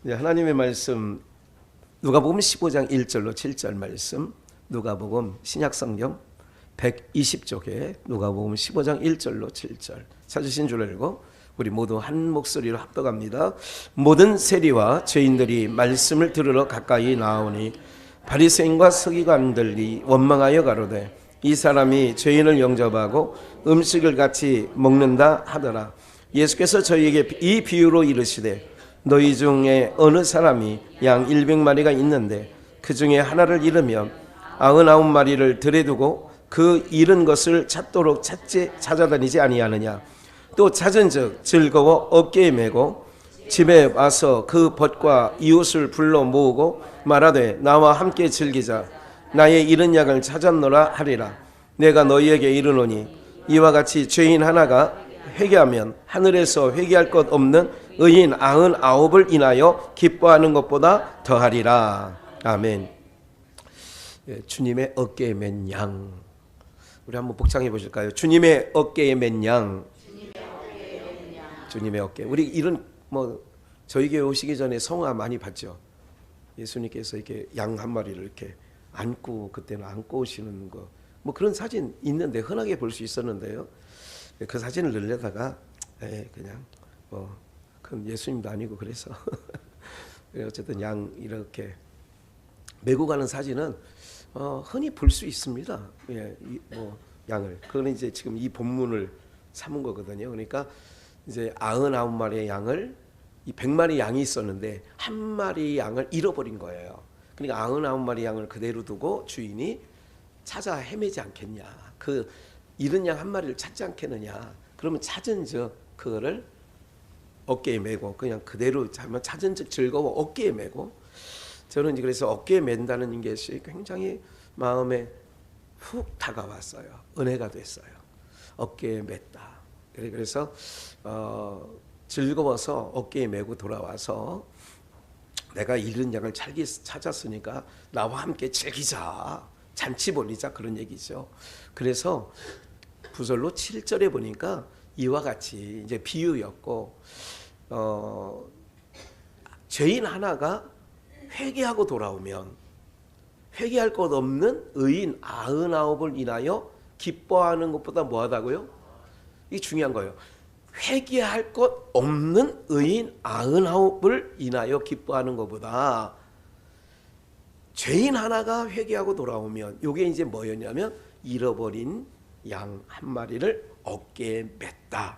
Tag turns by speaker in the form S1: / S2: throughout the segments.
S1: 하나님의 말씀 누가복음 15장 1절로 7절 말씀, 누가복음 신약성경 120쪽에 누가복음 15장 1절로 7절 찾으신 줄 알고 우리 모두 한 목소리로 합독합니다. 모든 세리와 죄인들이 말씀을 들으러 가까이 나오니 바리새인과 서기관들이 원망하여 가로되 이 사람이 죄인을 영접하고 음식을 같이 먹는다 하더라. 예수께서 저희에게 이 비유로 이르시되 너희 중에 어느 사람이 양 100마리가 있는데 그 중에 하나를 잃으면 99마리를 들에 두고 그 잃은 것을 찾도록 찾아다니지 아니하느냐. 또 찾은즉 즐거워 어깨에 메고 집에 와서 그 벗과 이웃을 불러 모으고 말하되 나와 함께 즐기자. 나의 잃은 양을 찾았노라 하리라. 내가 너희에게 이르노니 이와 같이 죄인 하나가 회개하면 하늘에서 회개할 것 없는 의인 99을 인하여 기뻐하는 것보다 더하리라. 아멘. 주님의 어깨에 맨 양. 우리 한번 복창해 보실까요? 주님의 어깨에 맨 양. 주님의 어깨. 우리 이런 저희 교회 오시기 전에 성화 많이 봤죠. 예수님께서 이렇게 양 한 마리를 이렇게 안고, 그때는 안고 오시는 거 그런 사진 있는데 흔하게 볼 수 있었는데요. 그 사진을 넣으려다가 그냥 그건 예수님도 아니고 그래서 어쨌든 양 이렇게 메고 가는 사진은 흔히 볼 수 있습니다. 양을 그거는 이제 지금 이 본문을 삼은 거거든요. 그러니까 이제 99마리의 양을 이 100마리 양이 있었는데 한 마리 양을 잃어버린 거예요. 그러니까 99마리 양을 그대로 두고 주인이 찾아 헤매지 않겠냐. 그 잃은 양 한 마리를 찾지 않겠느냐. 그러면 찾은즉 그거를 어깨에 메고 그냥 그대로 찾은즉 즐거워 어깨에 메고. 저는 그래서 어깨에 맨다는 것이 굉장히 마음에 훅 다가왔어요. 은혜가 됐어요. 어깨에 맸다. 그래서 즐거워서 어깨에 메고 돌아와서 내가 잃은 양을 찾았으니까 나와 함께 즐기자. 잔치 벌이자 그런 얘기죠. 그래서 부설로 7절에 보니까 이와 같이 이제 비유였고 죄인 하나가 회개하고 돌아오면 회개할 것 없는 의인 99을 인하여 기뻐하는 것보다 뭐하다고요? 이게 중요한 거예요. 회개할 것 없는 의인 99을 인하여 기뻐하는 것보다 죄인 하나가 회개하고 돌아오면 이게 이제 뭐였냐면 잃어버린 양 한 마리를 어깨에 맸다.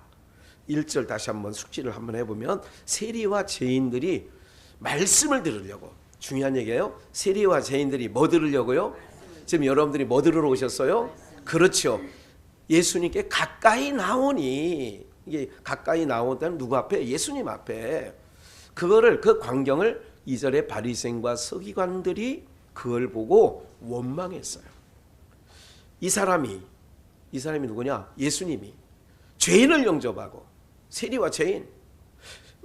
S1: 1절 다시 한번 숙지를 한번 해보면 세리와 죄인들이 말씀을 들으려고. 중요한 얘기예요. 세리와 죄인들이 뭐 들으려고요? 지금 여러분들이 뭐 들으러 오셨어요? 그렇죠. 예수님께 가까이 나오니. 이게 가까이 나온다는 누구 앞에? 예수님 앞에. 그거를 그 광경을 2절에 바리새인과 서기관들이 그걸 보고 원망했어요. 이 사람이 누구냐? 예수님이 죄인을 영접하고 세리와 죄인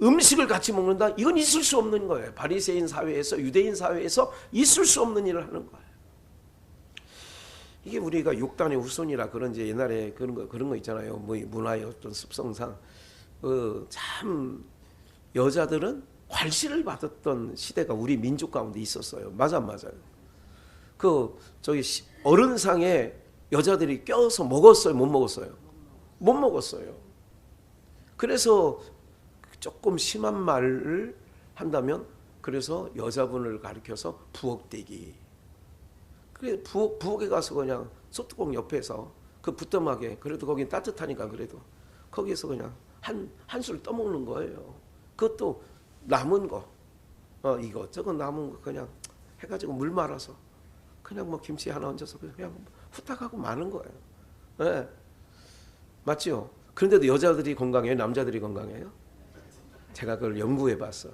S1: 음식을 같이 먹는다. 이건 있을 수 없는 거예요. 바리새인 사회에서 유대인 사회에서 있을 수 없는 일을 하는 거예요. 이게 우리가 육단의 후손이라 그런지 옛날에 그런 거 있잖아요. 문화의 어떤 습성상 참 여자들은 괄시를 받았던 시대가 우리 민족 가운데 있었어요. 맞아요. 어른상에 여자들이 껴서 먹었어요? 못 먹었어요? 못 먹었어요. 그래서 조금 심한 말을 한다면 그래서 여자분을 가리켜서 부엌대기. 그래 부엌에 가서 그냥 소뚜껑 옆에서 그 부뚜막에 그래도 거긴 따뜻하니까 그래도 거기에서 그냥 한술 떠먹는 거예요. 그것도 남은 거, 이거 남은 거 그냥 해가지고 물 말아서 그냥 김치 하나 얹어서 그냥 후딱하고 마는 거예요. 네. 맞죠? 그런데도 여자들이 건강해요? 남자들이 건강해요? 제가 그걸 연구해봤어.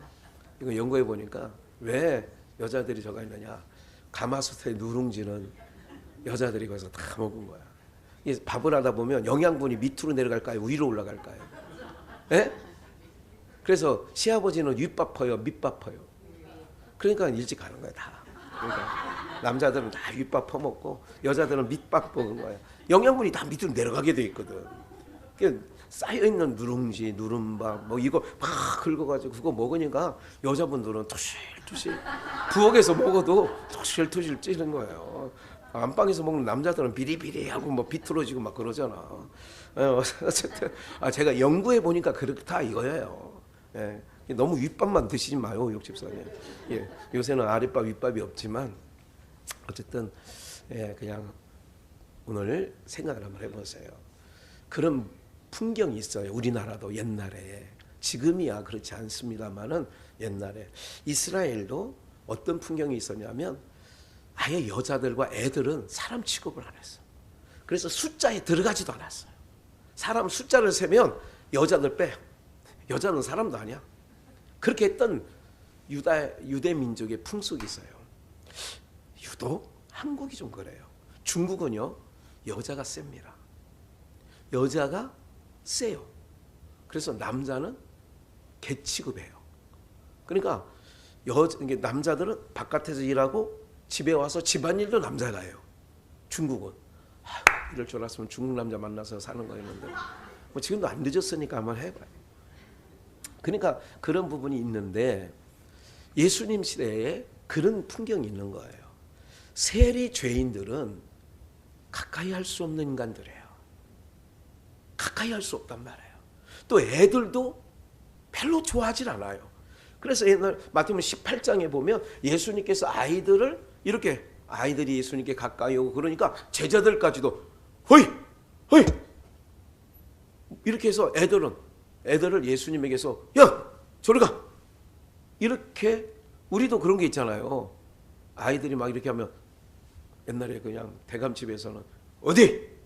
S1: 이거 연구해보니까 왜 여자들이 저가 있느냐. 가마솥에 누룽지는 여자들이 거기서 다 먹은 거야. 밥을 하다 보면 영양분이 밑으로 내려갈까요? 위로 올라갈까요? 네? 그래서 시아버지는 윗밥 퍼요, 밑밥 퍼요. 그러니까 일찍 가는 거야 다. 그러니까 남자들은 다 윗밥 퍼먹고 여자들은 밑밥 먹은 거야. 영양분이 다 밑으로 내려가게 돼 있거든. 쌓여있는 누룽지, 누른밥 뭐 이거 막 긁어가지고 그거 먹으니까 여자분들은 토실토실 부엌에서 먹어도 토실토실 찌는 거예요. 안방에서 먹는 남자들은 비리비리하고 뭐 비틀어지고 막 그러잖아. 어쨌든 제가 연구해 보니까 그렇다 이거예요. 예. 너무 윗밥만 드시지 마요, 육집사님. 예. 요새는 아랫밥 윗밥이 없지만 어쨌든 그냥 오늘 생각을 한번 해보세요. 그런 풍경이 있어요. 우리나라도 옛날에. 지금이야 그렇지 않습니다만은 옛날에 이스라엘도 어떤 풍경이 있었냐면 아예 여자들과 애들은 사람 취급을 안 했어. 그래서 숫자에 들어가지도 않았어요. 사람 숫자를 세면 여자들 빼. 여자는 사람도 아니야. 그렇게 했던 유대 민족의 풍속이 있어요. 유독 한국이 좀 그래요. 중국은요 여자가 셉니다. 여자가 세요. 그래서 남자는 개 취급해요. 그러니까 남자들은 바깥에서 일하고 집에 와서 집안일도 남자가 해요. 중국은 이럴 줄 알았으면 중국 남자 만나서 사는 거였는데 뭐 지금도 안 늦었으니까 한번 해봐요. 그러니까 그런 부분이 있는데 예수님 시대에 그런 풍경이 있는 거예요. 세리 죄인들은 가까이 할 수 없는 인간들이에요. 가까이 할 수 없단 말이에요. 또 애들도 별로 좋아하질 않아요. 그래서 옛날 마태복음 18장에 보면 예수님께서 아이들이 예수님께 가까이 오고 그러니까 제자들까지도 허이 허이 이렇게 해서 애들을 예수님에게서 야 저리 가 이렇게. 우리도 그런 게 있잖아요. 아이들이 막 이렇게 하면 옛날에 그냥 대감집에서는 어디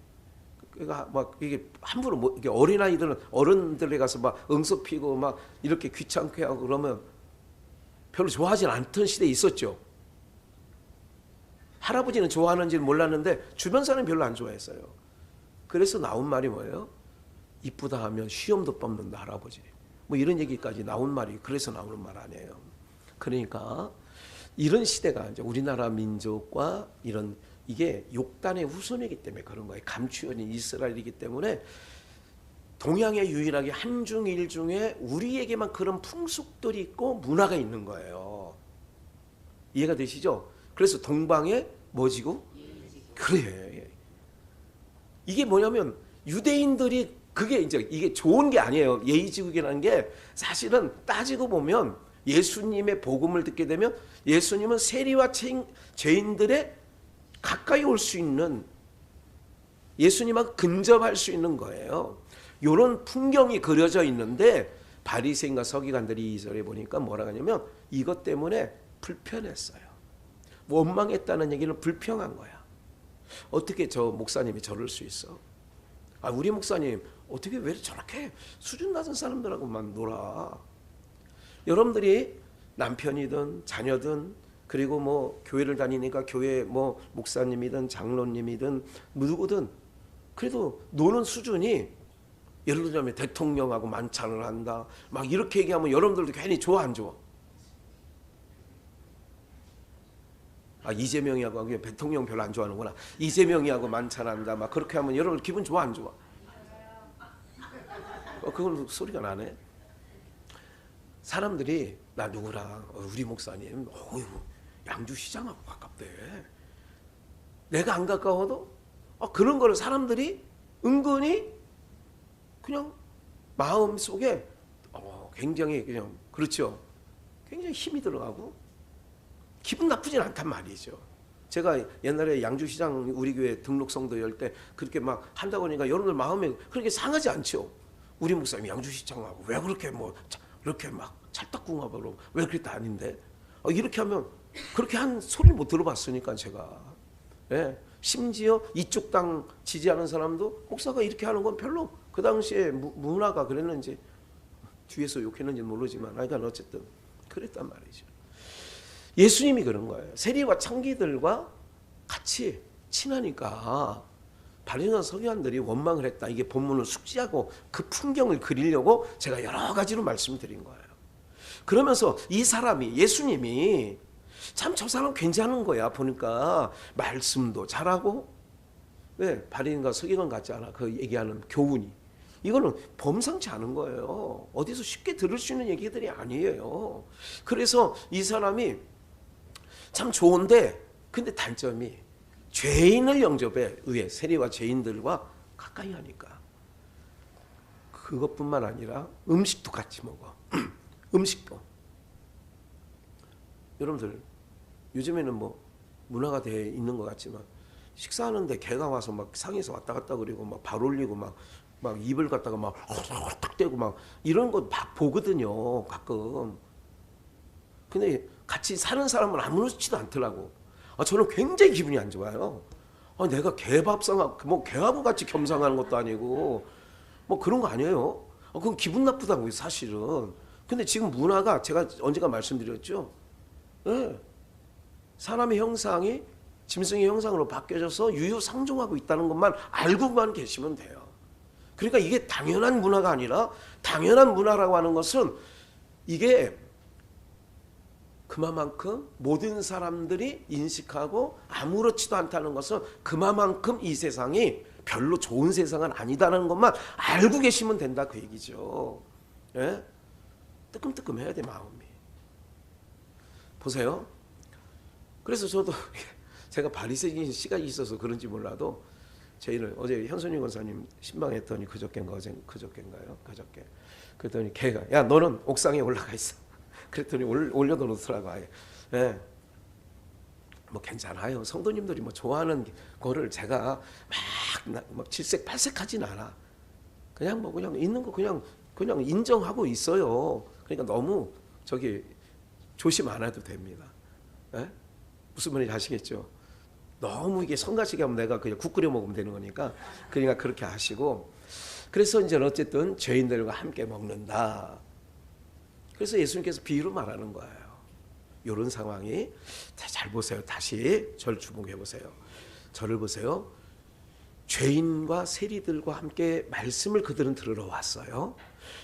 S1: 그러니까 막 이게 함부로 뭐 이게 어린 아이들은 어른들에 가서 막 응석 피고 막 이렇게 귀찮게 하고 그러면 별로 좋아하지 않던 시대에 있었죠. 할아버지는 좋아하는지는 몰랐는데 주변 사람이 별로 안 좋아했어요. 그래서 나온 말이 뭐예요? 이쁘다 하면 시험도 뽑는다 할아버지. 뭐 이런 얘기까지 나온 말이 그래서 나오는 말 아니에요. 그러니까 이런 시대가 이제 우리나라 민족과 이런 이게 욕단의 후손이기 때문에 그런 거예요. 감추어진 이스라엘이기 때문에 동양에 유일하게 한중일 중에 우리에게만 그런 풍속들이 있고 문화가 있는 거예요. 이해가 되시죠? 그래서 동방에 뭐지고? 그래. 이게 뭐냐면 유대인들이 그게 이제 이게 좋은 게 아니에요. 예의지국이라는 게 사실은 따지고 보면 예수님의 복음을 듣게 되면 예수님은 세리와 죄인들의 가까이 올 수 있는 예수님하고 근접할 수 있는 거예요. 이런 풍경이 그려져 있는데 바리새인과 서기관들이 2절에 보니까 뭐라 하냐면 이것 때문에 불편했어요. 원망했다는 얘기는 불평한 거야. 어떻게 저 목사님이 저럴 수 있어? 우리 목사님 어떻게 왜 저렇게 수준 낮은 사람들하고만 놀아? 여러분들이 남편이든 자녀든 그리고 뭐 교회를 다니니까 교회 뭐 목사님이든 장로님이든 누구든 그래도 노는 수준이 예를 들자면 대통령하고 만찬을 한다 막 이렇게 얘기하면 여러분들도 괜히 좋아 안 좋아? 이재명이하고 대통령 별로 안 좋아하는구나. 이재명이하고 만찬한다 막 그렇게 하면 여러분 기분 좋아 안 좋아? 그건 소리가 나네. 사람들이 나 누구랑 우리 목사님 양주시장하고 가깝대. 내가 안 가까워도 그런 거를 사람들이 은근히 그냥 마음속에 굉장히 그냥 그렇죠. 굉장히 힘이 들어가고 기분 나쁘진 않단 말이죠. 제가 옛날에 양주시장 우리 교회 등록 성도 열 때 그렇게 막 한다고 하니까 여러분들 마음에 그렇게 상하지 않죠. 우리 목사님 양주시장하고 왜 그렇게 뭐 이렇게 막 찰떡궁합으로 왜 그랬다 아닌데 이렇게 하면 그렇게 한 소리를 못 들어봤으니까 제가 심지어 이쪽 당 지지하는 사람도 목사가 이렇게 하는 건 별로 그 당시에 문화가 그랬는지 뒤에서 욕했는지 모르지만 하여간 어쨌든 그랬단 말이죠. 예수님이 그런 거예요. 세리와 창기들과 같이 친하니까 바리새인과 서기관들이 원망을 했다. 이게 본문을 숙지하고 그 풍경을 그리려고 제가 여러 가지로 말씀드린 거예요. 그러면서 이 사람이 예수님이 참 저 사람 괜찮은 거야. 보니까 말씀도 잘하고 바리새인과 서기관 같지 않아. 그 얘기하는 교훈이 이거는 범상치 않은 거예요. 어디서 쉽게 들을 수 있는 얘기들이 아니에요. 그래서 이 사람이 참 좋은데 근데 단점이 죄인을 영접에 의해 세리와 죄인들과 가까이 하니까 그것뿐만 아니라 음식도 같이 먹어. 음식도. 여러분들 요즘에는 뭐 문화가 돼 있는 것 같지만 식사하는데 개가 와서 막 상에서 왔다 갔다 그리고 막 발 올리고 막 입을 갖다가 막 탁 대고 막 이런 거 막 보거든요 가끔. 근데 같이 사는 사람은 아무렇지도 않더라고. 저는 굉장히 기분이 안 좋아요. 내가 개밥상하고 뭐 개하고 같이 겸상하는 것도 아니고 뭐 그런 거 아니에요. 그건 기분 나쁘다고요 사실은. 근데 지금 문화가 제가 언젠가 말씀드렸죠. 네. 사람의 형상이 짐승의 형상으로 바뀌어져서 유유상종하고 있다는 것만 알고만 계시면 돼요. 그러니까 이게 당연한 문화가 아니라 당연한 문화라고 하는 것은 이게 그만큼 모든 사람들이 인식하고 아무렇지도 않다는 것은 그만큼 이 세상이 별로 좋은 세상은 아니다는 것만 알고 계시면 된다 그 얘기죠. 예? 뜨끔뜨끔해야 돼 마음이. 보세요. 그래서 저도 제가 바리새인 시간이 있어서 그런지 몰라도 저희는 어제 현선희 권사님 신방했더니 그저께인가요? 그저께. 그랬더니 걔가 야 너는 옥상에 올라가 있어. 그랬더니 올려놓더라고 아예. 예. 뭐 괜찮아요. 성도님들이 뭐 좋아하는 거를 제가 막 질색팔색하진 않아. 그냥 있는 거 그냥 인정하고 있어요. 그러니까 너무 조심 안 해도 됩니다. 예? 무슨 말인지 아시겠죠? 너무 이게 성가시게 하면 내가 그냥 국 끓여 먹으면 되는 거니까 그러니까 그렇게 하시고. 그래서 이제 어쨌든 죄인들과 함께 먹는다. 그래서 예수님께서 비유로 말하는 거예요. 이런 상황이 잘 보세요. 다시 저를 주목해 보세요. 저를 보세요. 죄인과 세리들과 함께 말씀을 그들은 들으러 왔어요.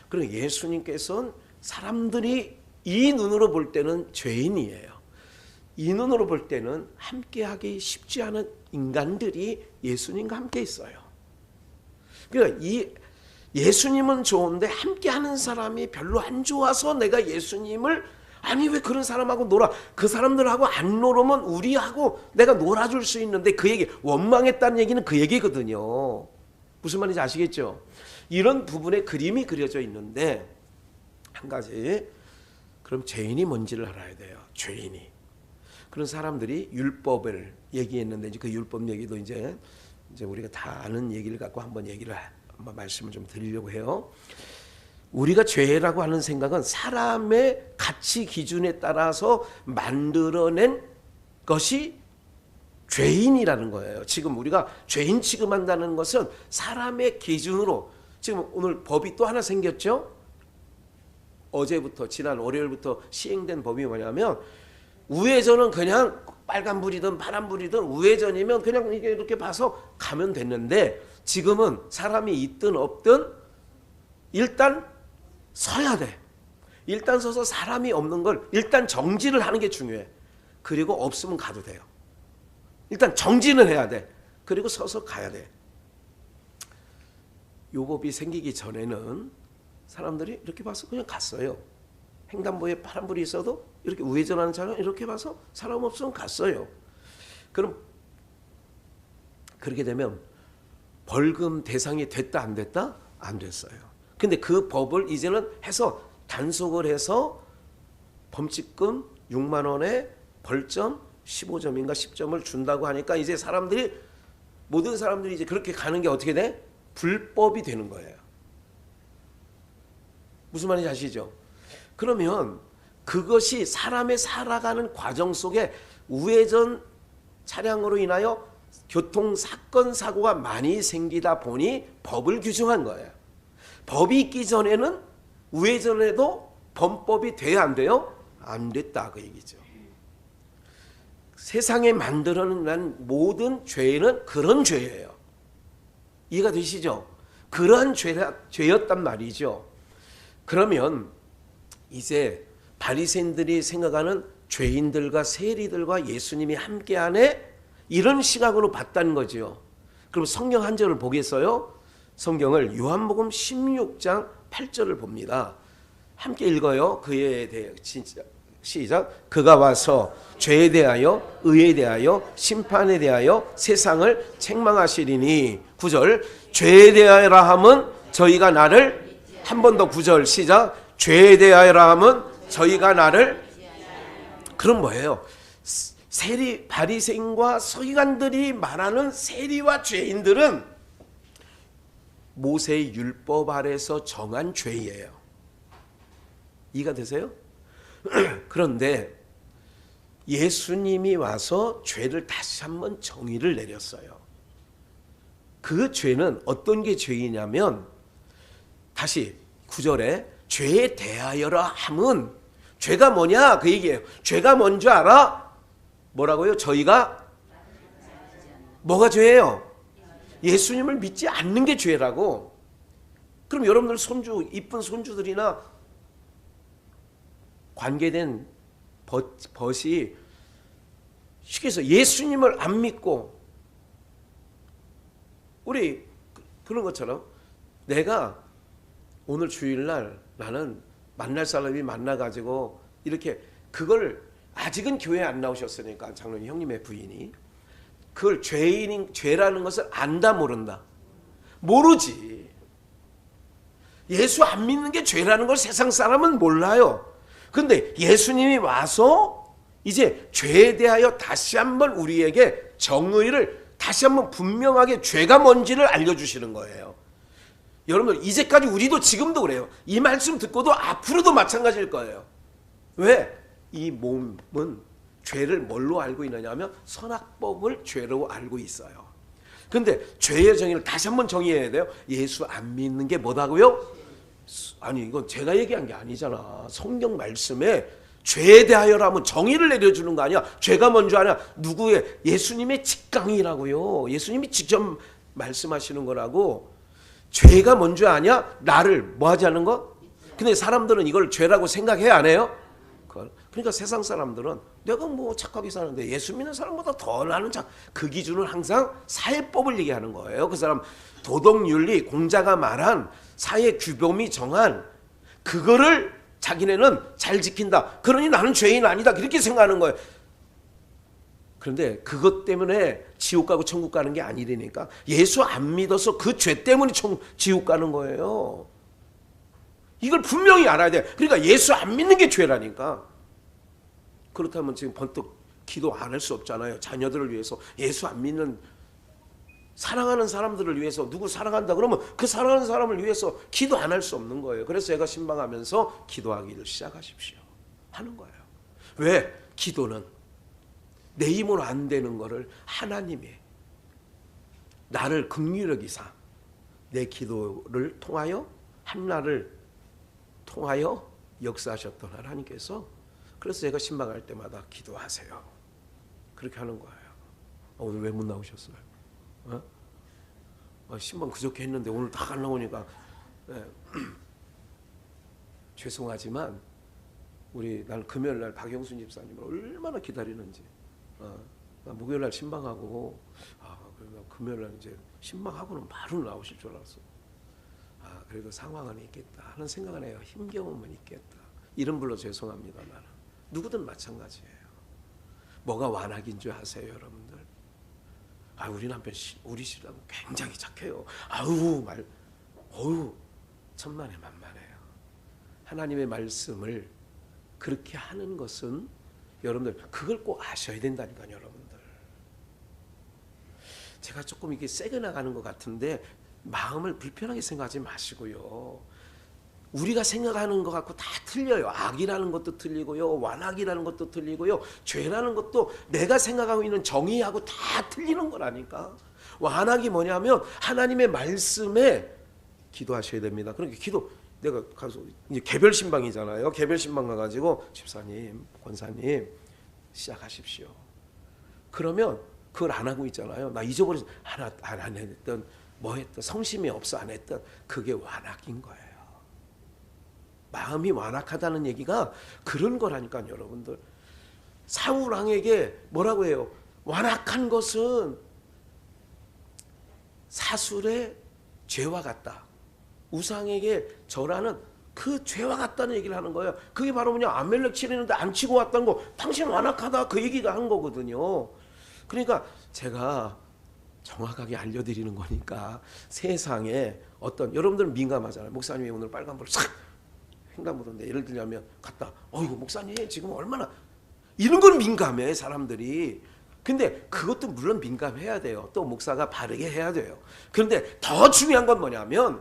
S1: 그리고 예수님께서는 사람들이 이 눈으로 볼 때는 죄인이에요. 이 눈으로 볼 때는 함께하기 쉽지 않은 인간들이 예수님과 함께 있어요. 그러니까 예수님은 좋은데 함께하는 사람이 별로 안 좋아서 내가 예수님을 아니 왜 그런 사람하고 놀아? 그 사람들하고 안 놀으면 우리하고 내가 놀아줄 수 있는데 그 얘기 원망했다는 얘기는 그 얘기거든요. 무슨 말인지 아시겠죠? 이런 부분에 그림이 그려져 있는데 한 가지 그럼 죄인이 뭔지를 알아야 돼요. 죄인이. 그런 사람들이 율법을 얘기했는데 그 율법 얘기도 이제 우리가 다 아는 얘기를 갖고 한번 말씀을 좀 드리려고 해요. 우리가 죄라고 하는 생각은 사람의 가치 기준에 따라서 만들어낸 것이 죄인이라는 거예요. 지금 우리가 죄인 취급한다는 것은 사람의 기준으로 지금 오늘 법이 또 하나 생겼죠. 어제부터 지난 월요일부터 시행된 법이 뭐냐면 우회전은 그냥 빨간불이든 파란불이든 우회전이면 그냥 이렇게 봐서 가면 됐는데 지금은 사람이 있든 없든 일단 서야 돼. 일단 서서 사람이 없는 걸 일단 정지를 하는 게 중요해. 그리고 없으면 가도 돼요. 일단 정지는 해야 돼. 그리고 서서 가야 돼. 요 법이 생기기 전에는 사람들이 이렇게 봐서 그냥 갔어요. 횡단보도에 파란불이 있어도 이렇게 우회전하는 차는 이렇게 봐서 사람 없으면 갔어요. 그럼 그렇게 되면 벌금 대상이 됐다 안 됐다? 안 됐어요. 근데 그 법을 이제는 해서 단속을 해서 범칙금 6만 원에 벌점 15점인가 10점을 준다고 하니까 이제 모든 사람들이 이제 그렇게 가는 게 어떻게 돼? 불법이 되는 거예요. 무슨 말인지 아시죠? 그러면 그것이 사람의 살아가는 과정 속에 우회전 차량으로 인하여 교통사건 사고가 많이 생기다 보니 법을 규정한 거예요. 법이 있기 전에는 우회전에도 범법이 돼야 안 돼요? 안 됐다 그 얘기죠. 세상에 만들어낸 모든 죄는 그런 죄예요. 이해가 되시죠? 그러한 죄였단 말이죠. 그러면 이제 바리새인들이 생각하는 죄인들과 세리들과 예수님이 함께하네 이런 시각으로 봤다는 거죠. 그럼 성경 한 절을 보겠어요? 성경을 요한복음 16장 8절을 봅니다. 함께 읽어요. 그에 대해 시작. 그가 와서 죄에 대하여 의에 대하여 심판에 대하여 세상을 책망하시리니. 9절. 죄에 대하여라 함은 저희가 나를, 한 번 더 9절 시작. 죄에 대하여라 함은 저희가 나를. 그럼 뭐예요? 세리 바리새인과 서기관들이 말하는 세리와 죄인들은 모세의 율법 아래서 정한 죄예요. 이해가 되세요? 그런데 예수님이 와서 죄를 다시 한번 정의를 내렸어요. 그 죄는 어떤 게 죄이냐면, 다시 9절에 죄에 대하여라 함은, 죄가 뭐냐 그 얘기예요. 죄가 뭔지 알아? 뭐라고요? 저희가 뭐가 죄예요? 예수님을 믿지 않는 게 죄라고. 그럼 여러분들 손주, 이쁜 손주들이나 관계된 벗이 쉽게 해서 예수님을 안 믿고, 우리 그런 것처럼 내가 오늘 주일날 나는 만날 사람이 만나가지고 이렇게, 그걸 아직은 교회 안 나오셨으니까 장로님 형님의 부인이 그걸 죄라는 것을 안다 모른다? 모르지. 예수 안 믿는 게 죄라는 걸 세상 사람은 몰라요. 그런데 예수님이 와서 이제 죄에 대하여 다시 한번 우리에게 정의를 다시 한번 분명하게 죄가 뭔지를 알려주시는 거예요. 여러분, 이제까지 우리도 지금도 그래요. 이 말씀 듣고도 앞으로도 마찬가지일 거예요. 왜? 이 몸은 죄를 뭘로 알고 있느냐 하면 선악법을 죄로 알고 있어요. 근데 죄의 정의를 다시 한번 정의해야 돼요. 예수 안 믿는 게 뭐다고요? 아니, 이건 제가 얘기한 게 아니잖아. 성경 말씀에 죄에 대하여라면 정의를 내려주는 거 아니야. 죄가 뭔지 아냐? 누구의? 예수님의 직강이라고요. 예수님이 직접 말씀하시는 거라고. 죄가 뭔지 아냐? 나를 뭐 하지 않는 거? 근데 사람들은 이걸 죄라고 생각해 안 해요? 그러니까 세상 사람들은 내가 뭐 착하게 사는데 예수 믿는 사람보다 더 나는 그 기준은 항상 사회법을 얘기하는 거예요. 그 사람 도덕윤리, 공자가 말한 사회 규범이 정한 그거를 자기네는 잘 지킨다. 그러니 나는 죄인 아니다. 그렇게 생각하는 거예요. 그런데 그것 때문에 지옥 가고 천국 가는 게 아니라니까. 예수 안 믿어서 그 죄 때문에 지옥 가는 거예요. 이걸 분명히 알아야 돼. 그러니까 예수 안 믿는 게 죄라니까. 그렇다면 지금 번뜩 기도 안 할 수 없잖아요. 자녀들을 위해서. 예수 안 믿는 사랑하는 사람들을 위해서, 누구 사랑한다 그러면 그 사랑하는 사람을 위해서 기도 안 할 수 없는 거예요. 그래서 제가 신방하면서 기도하기를 시작하십시오 하는 거예요. 왜? 기도는 내 힘으로 안 되는 거를 하나님이 나를 긍휼히 여기사 내 기도를 통하여 한나를 통하여 역사하셨던 하나님께서, 그래서 제가 신방할 때마다 기도하세요 그렇게 하는 거예요. 오늘 왜 못 나오셨어요? 신방 그저께 했는데 오늘 다 안 나오니까 죄송하지만 난 금요일날 박영순 집사님을 얼마나 기다리는지. 나 목요일날 신방하고 금요일날 이제 신방하고는 바로 나오실 줄 알았어. 그래도 상황은 있겠다 하는 생각은 해요. 힘겨움은 있겠다. 이름 불러 죄송합니다. 나는 누구든 마찬가지예요. 뭐가 완악인 줄 아세요, 여러분들? 우리 남편, 우리 신랑 굉장히 착해요. 천만에 만만해요. 하나님의 말씀을 그렇게 하는 것은 여러분들 그걸 꼭 아셔야 된다니까요, 여러분들. 제가 조금 이게 세게 나가는 것 같은데 마음을 불편하게 생각하지 마시고요. 우리가 생각하는 것 같고 다 틀려요. 악이라는 것도 틀리고요. 완악이라는 것도 틀리고요. 죄라는 것도 내가 생각하고 있는 정의하고 다 틀리는 거라니까. 완악이 뭐냐면 하나님의 말씀에 기도하셔야 됩니다. 그러니까 내가 가서 이제 개별 신방이잖아요. 개별 신방 가가지고 집사님, 권사님 시작하십시오. 그러면 그걸 안 하고 있잖아요. 나 잊어버려서 안 했던 뭐 했던 성심이 없어 안 했던 그게 완악인 거예요. 마음이 완악하다는 얘기가 그런 거라니까요, 여러분들. 사울 왕에게 뭐라고 해요? 완악한 것은 사술의 죄와 같다. 우상에게 절하는 그 죄와 같다는 얘기를 하는 거예요. 그게 바로 뭐냐, 아멜렉 치리는데 안 치고 왔다는 거, 당신 완악하다, 그 얘기가 한 거거든요. 그러니까 제가 정확하게 알려드리는 거니까 세상에 어떤, 여러분들은 민감하잖아요. 목사님이 오늘 빨간불을 싹 횡단보도인데 예를 들자면 갔다, 어이구 목사님 지금 얼마나, 이런 건 민감해 사람들이. 근데 그것도 물론 민감해야 돼요. 또 목사가 바르게 해야 돼요. 그런데 더 중요한 건 뭐냐면,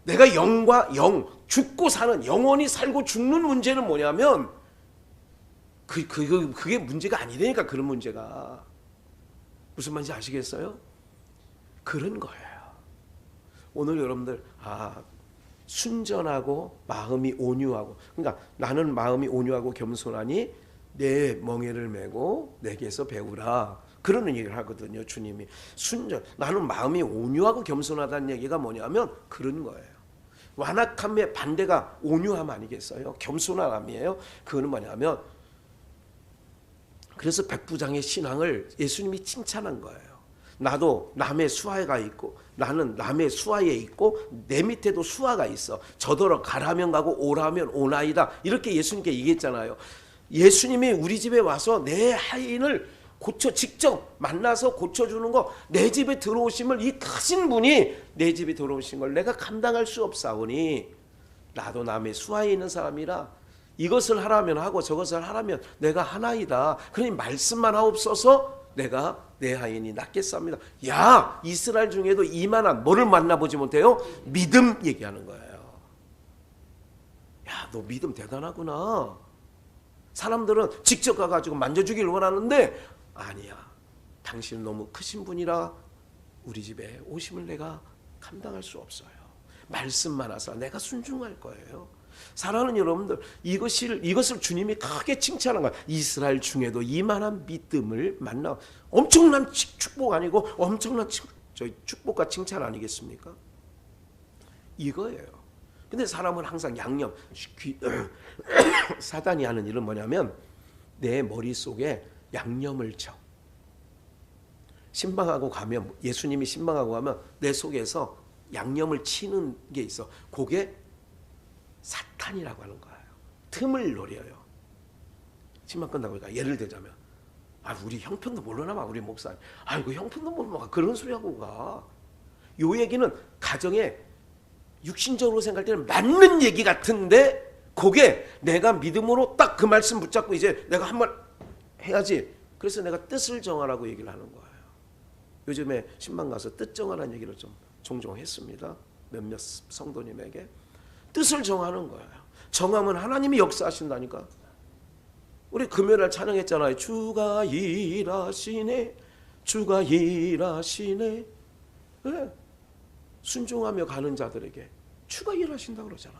S1: 내가 영과 영, 죽고 사는, 영원히 살고 죽는 문제는 뭐냐면 그게 문제가 아니라니까. 그런 문제가 무슨 말인지 아시겠어요? 그런 거예요. 오늘 여러분들 순전하고 마음이 온유하고, 그러니까 나는 마음이 온유하고 겸손하니 내 멍에를 메고 내게서 배우라, 그런 얘기를 하거든요. 주님이 나는 마음이 온유하고 겸손하다는 얘기가 뭐냐면 그런 거예요. 완악함의 반대가 온유함 아니겠어요? 겸손함이에요. 그거는 뭐냐면, 그래서 백부장의 신앙을 예수님이 칭찬한 거예요. 나도 남의 수하가 있고, 나는 남의 수하에 있고, 내 밑에도 수하가 있어. 저더러 가라면 가고 오라면 오나이다, 이렇게 예수님께 얘기했잖아요. 예수님이 우리 집에 와서 내 하인을 직접 만나서 고쳐주는 거, 내 집에 들어오심을, 이 크신 분이 내 집에 들어오신 걸 내가 감당할 수 없사오니 나도 남의 수하에 있는 사람이라 이것을 하라면 하고 저것을 하라면 내가 하나이다. 그러니 말씀만 하옵소서 내가 내 하인이 낫겠습니다. 야, 이스라엘 중에도 이만한 뭐를 만나보지 못해요? 믿음 얘기하는 거예요. 야, 너 믿음 대단하구나. 사람들은 직접 가가지고 만져주기를 원하는데, 아니야, 당신은 너무 크신 분이라 우리 집에 오심을 내가 감당할 수 없어요. 말씀만 하사 내가 순종할 거예요. 사랑하는 여러분들, 이것을 주님이 크게 칭찬한 거예요. 이스라엘 중에도 이만한 믿음을 만나. 엄청난 축복 아니고 엄청난 축복과 칭찬 아니겠습니까? 이거예요. 근데 사람은 항상 양념, 사단이 하는 일은 뭐냐면 내 머릿속에 양념을 쳐. 신방하고 가면, 예수님이 신방하고 가면 내 속에서 양념을 치는 게 있어. 그게 사탄이라고 하는 거예요. 틈을 노려요. 신방 끝나고, 그러니까 예를 들자면, 우리 형편도 모르나 봐, 우리 목사님. 그 형편도 모르나 봐, 그런 소리 하고 가. 요 얘기는 가정에 육신적으로 생각할 때는 맞는 얘기 같은데, 그게 내가 믿음으로 딱 그 말씀 붙잡고 이제 내가 한 번 해야지. 그래서 내가 뜻을 정하라고 얘기를 하는 거예요. 요즘에 신방 가서 뜻 정하라는 얘기를 좀 종종 했습니다. 몇몇 성도님에게. 뜻을 정하는 거예요. 정하면 하나님이 역사하신다니까. 우리 금요일날 찬양했잖아요. 주가 일하시네, 주가 일하시네. 네. 순종하며 가는 자들에게 주가 일하신다고 그러잖아.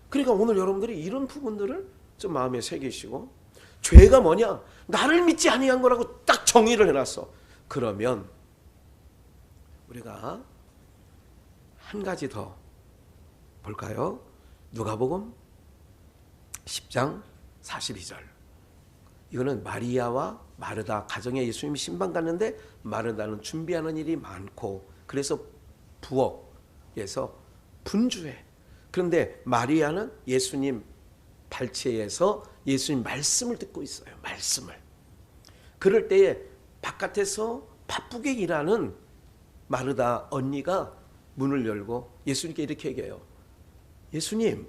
S1: 그러니까 오늘 여러분들이 이런 부분들을 좀 마음에 새기시고, 죄가 뭐냐? 나를 믿지 아니한 거라고 딱 정의를 해놨어. 그러면 우리가 한 가지 더 볼까요? 누가복음 10장 42절. 이거는 마리아와 마르다 가정에 예수님이 신방 갔는데, 마르다는 준비하는 일이 많고 그래서 부엌에서 분주해. 그런데 마리아는 예수님 발치에서 예수님 말씀을 듣고 있어요. 말씀을. 그럴 때에 바깥에서 바쁘게 일하는 마르다 언니가 문을 열고 예수님께 이렇게 얘기해요. 예수님,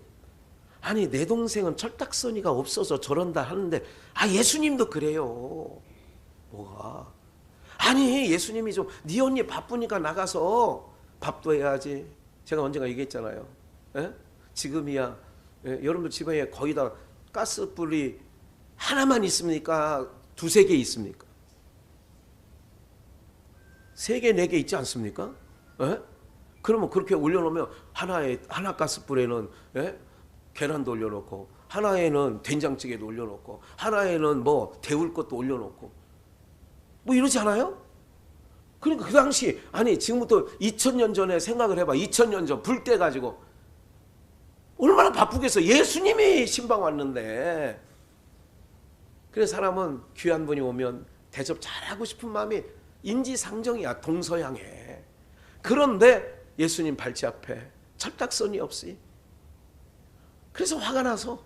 S1: 아니 내 동생은 철딱서니가 없어서 저런다 하는데, 예수님도 그래요. 뭐가? 아니 예수님이 좀, 네 언니 바쁘니까 나가서 밥도 해야지. 제가 언젠가 얘기했잖아요. 에? 지금이야, 여러분들 집에 거의 다 가스불이 하나만 있습니까? 두세 개 있습니까? 세 개, 네 개 있지 않습니까? 에? 그러면 그렇게 올려놓으면 하나 가스불에는 계란도 올려놓고, 하나에는 된장찌개도 올려놓고, 하나에는 뭐 데울 것도 올려놓고, 뭐 이러지 않아요? 그러니까 그 당시, 지금부터 2000년 전에 생각을 해봐. 2000년 전 불 때 가지고 얼마나 바쁘겠어. 예수님이 신방 왔는데. 그래서 사람은 귀한 분이 오면 대접 잘하고 싶은 마음이 인지상정이야. 동서양에. 그런데 예수님 발치 앞에 철딱선이 없이, 그래서 화가 나서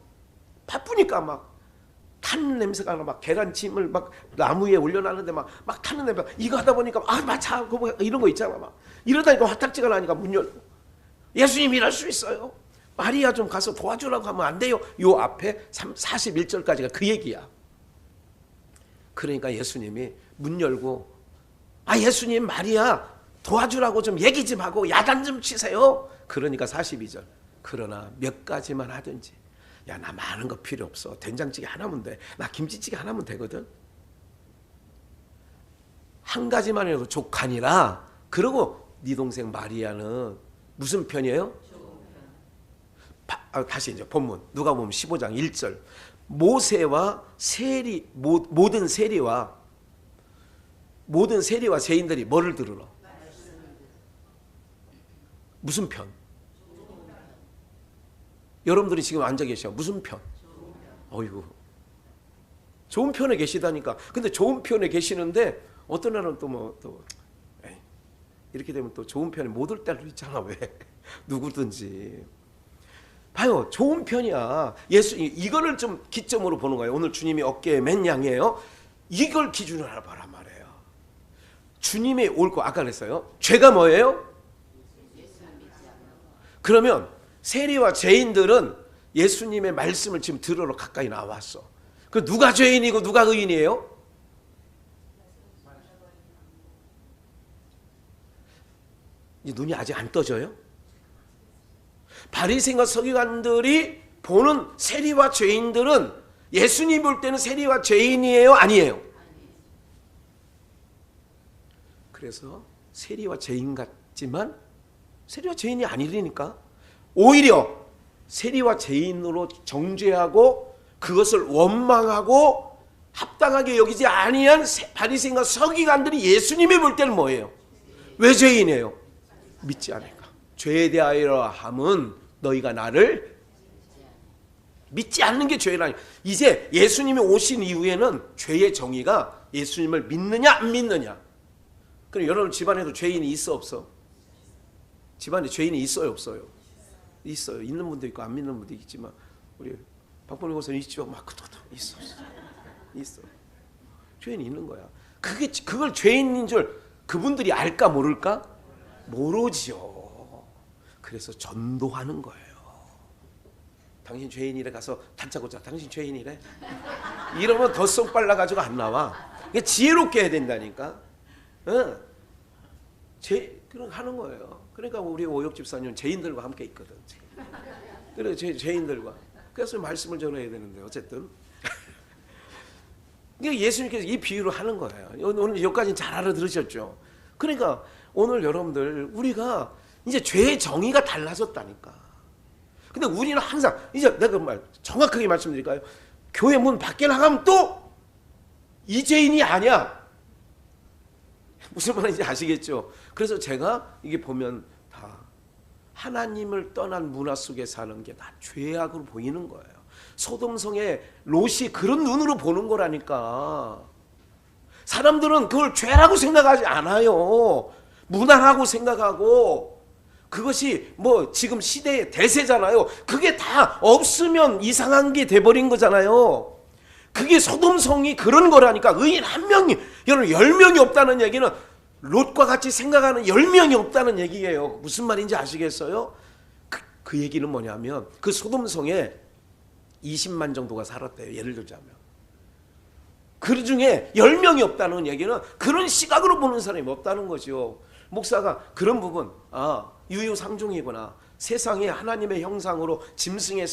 S1: 바쁘니까 막 타는 냄새가 나, 막 계란찜을 막 나무 위에 올려놨는데 막 타는 냄새, 이거 하다 보니까 마차 이런 거 있잖아. 막 이러다니까 화딱지가 나니까 문 열고, 예수님 일할 수 있어요, 마리아 좀 가서 도와주라고 하면 안 돼요? 요 앞에 41절까지가 그 얘기야. 그러니까 예수님이 문 열고, 예수님 마리아 도와주라고 좀 얘기 좀 하고 야단 좀 치세요. 그러니까 42절, 그러나 몇 가지만 하든지. 야, 나 많은 거 필요 없어. 된장찌개 하나면 돼. 나 김치찌개 하나면 되거든. 한 가지만 해도 족하니라. 그러고 네 동생 마리아는 무슨 편이에요? 다시 이제 본문 누가복음 15장 1절. 모세와 세리, 모든 세리와 세인들이 뭐를 들으러? 무슨 편? 여러분들이 지금 앉아 계셔. 무슨 편? 어이구, 좋은 편에 계시다니까. 근데 좋은 편에 계시는데 어떤 날은 이렇게 되면 또 좋은 편에 못 올 때도 있잖아. 왜? 누구든지 봐요, 좋은 편이야. 이거를 좀 기점으로 보는 거예요. 오늘 주님이 어깨에 맨 양이에요. 이걸 기준으로 알아봐란 말이에요. 주님이 올 거, 아까 그랬어요. 죄가 뭐예요? 그러면 세리와 죄인들은 예수님의 말씀을 지금 들으러 가까이 나왔어. 그 누가 죄인이고 누가 의인이에요? 눈이 아직 안 떠져요? 바리새인과 서기관들이 보는 세리와 죄인들은 예수님 볼 때는 세리와 죄인이에요? 아니에요? 그래서 세리와 죄인 같지만 세리와 죄인이 아니니까 오히려 세리와 죄인으로 정죄하고 그것을 원망하고 합당하게 여기지 아니한 바리새인과 서기관들이 예수님이 볼 때는 뭐예요? 왜 죄인이에요? 믿지 않으니까. 죄에 대하여 함은 너희가 나를 믿지 않는 게 죄라니. 이제 예수님이 오신 이후에는 죄의 정의가 예수님을 믿느냐 안 믿느냐. 그럼 여러분 집안에도 죄인이 있어 없어? 집안에 죄인이 있어요 없어요? 있어요. 있는 분도 있고 안 믿는 분도 있지만 우리 박본희 고사님 있죠? 막 있어. 죄인이 있는 거야. 그걸 죄인인 줄 그분들이 알까 모를까? 모르지요. 그래서 전도하는 거예요. 당신 죄인이래 가서 다짜고짜 당신 죄인이래. 이러면 더 쏙 빨라가지고 안 나와. 지혜롭게 해야 된다니까. 그런 하는 거예요. 그러니까 우리 오역 집사님은 죄인들과 함께 있거든. 그래, 죄인들과. 그래서 말씀을 전해야 되는데 어쨌든. 예수님께서 이 비유를 하는 거예요. 오늘 여기까지는 잘 알아들으셨죠? 그러니까 오늘 여러분들 우리가 이제 죄의 정의가 달라졌다니까. 근데 우리는 항상 이제 내가 정확하게 말씀드릴까요? 교회 문 밖에 나가면 또 이 죄인이 아니야. 무슨 말인지 아시겠죠? 그래서 제가 이게 보면 다 하나님을 떠난 문화 속에 사는 게 다 죄악으로 보이는 거예요. 소돔성의 롯이 그런 눈으로 보는 거라니까. 사람들은 그걸 죄라고 생각하지 않아요. 무난하고 생각하고 그것이 지금 시대의 대세잖아요. 그게 다 없으면 이상한 게 돼버린 거잖아요. 그게 소돔성이 그런 거라니까. 의인 한 명이, 여러분 10명이 없다는 얘기는 롯과 같이 생각하는 10명이 없다는 얘기예요. 무슨 말인지 아시겠어요? 그 얘기는 뭐냐면 그 소돔성에 20만 정도가 살았대요. 예를 들자면. 그 중에 10명이 없다는 얘기는 그런 시각으로 보는 사람이 없다는 거죠. 목사가 그런 부분, 유유상종이구나. 세상에 하나님의 형상으로 짐승의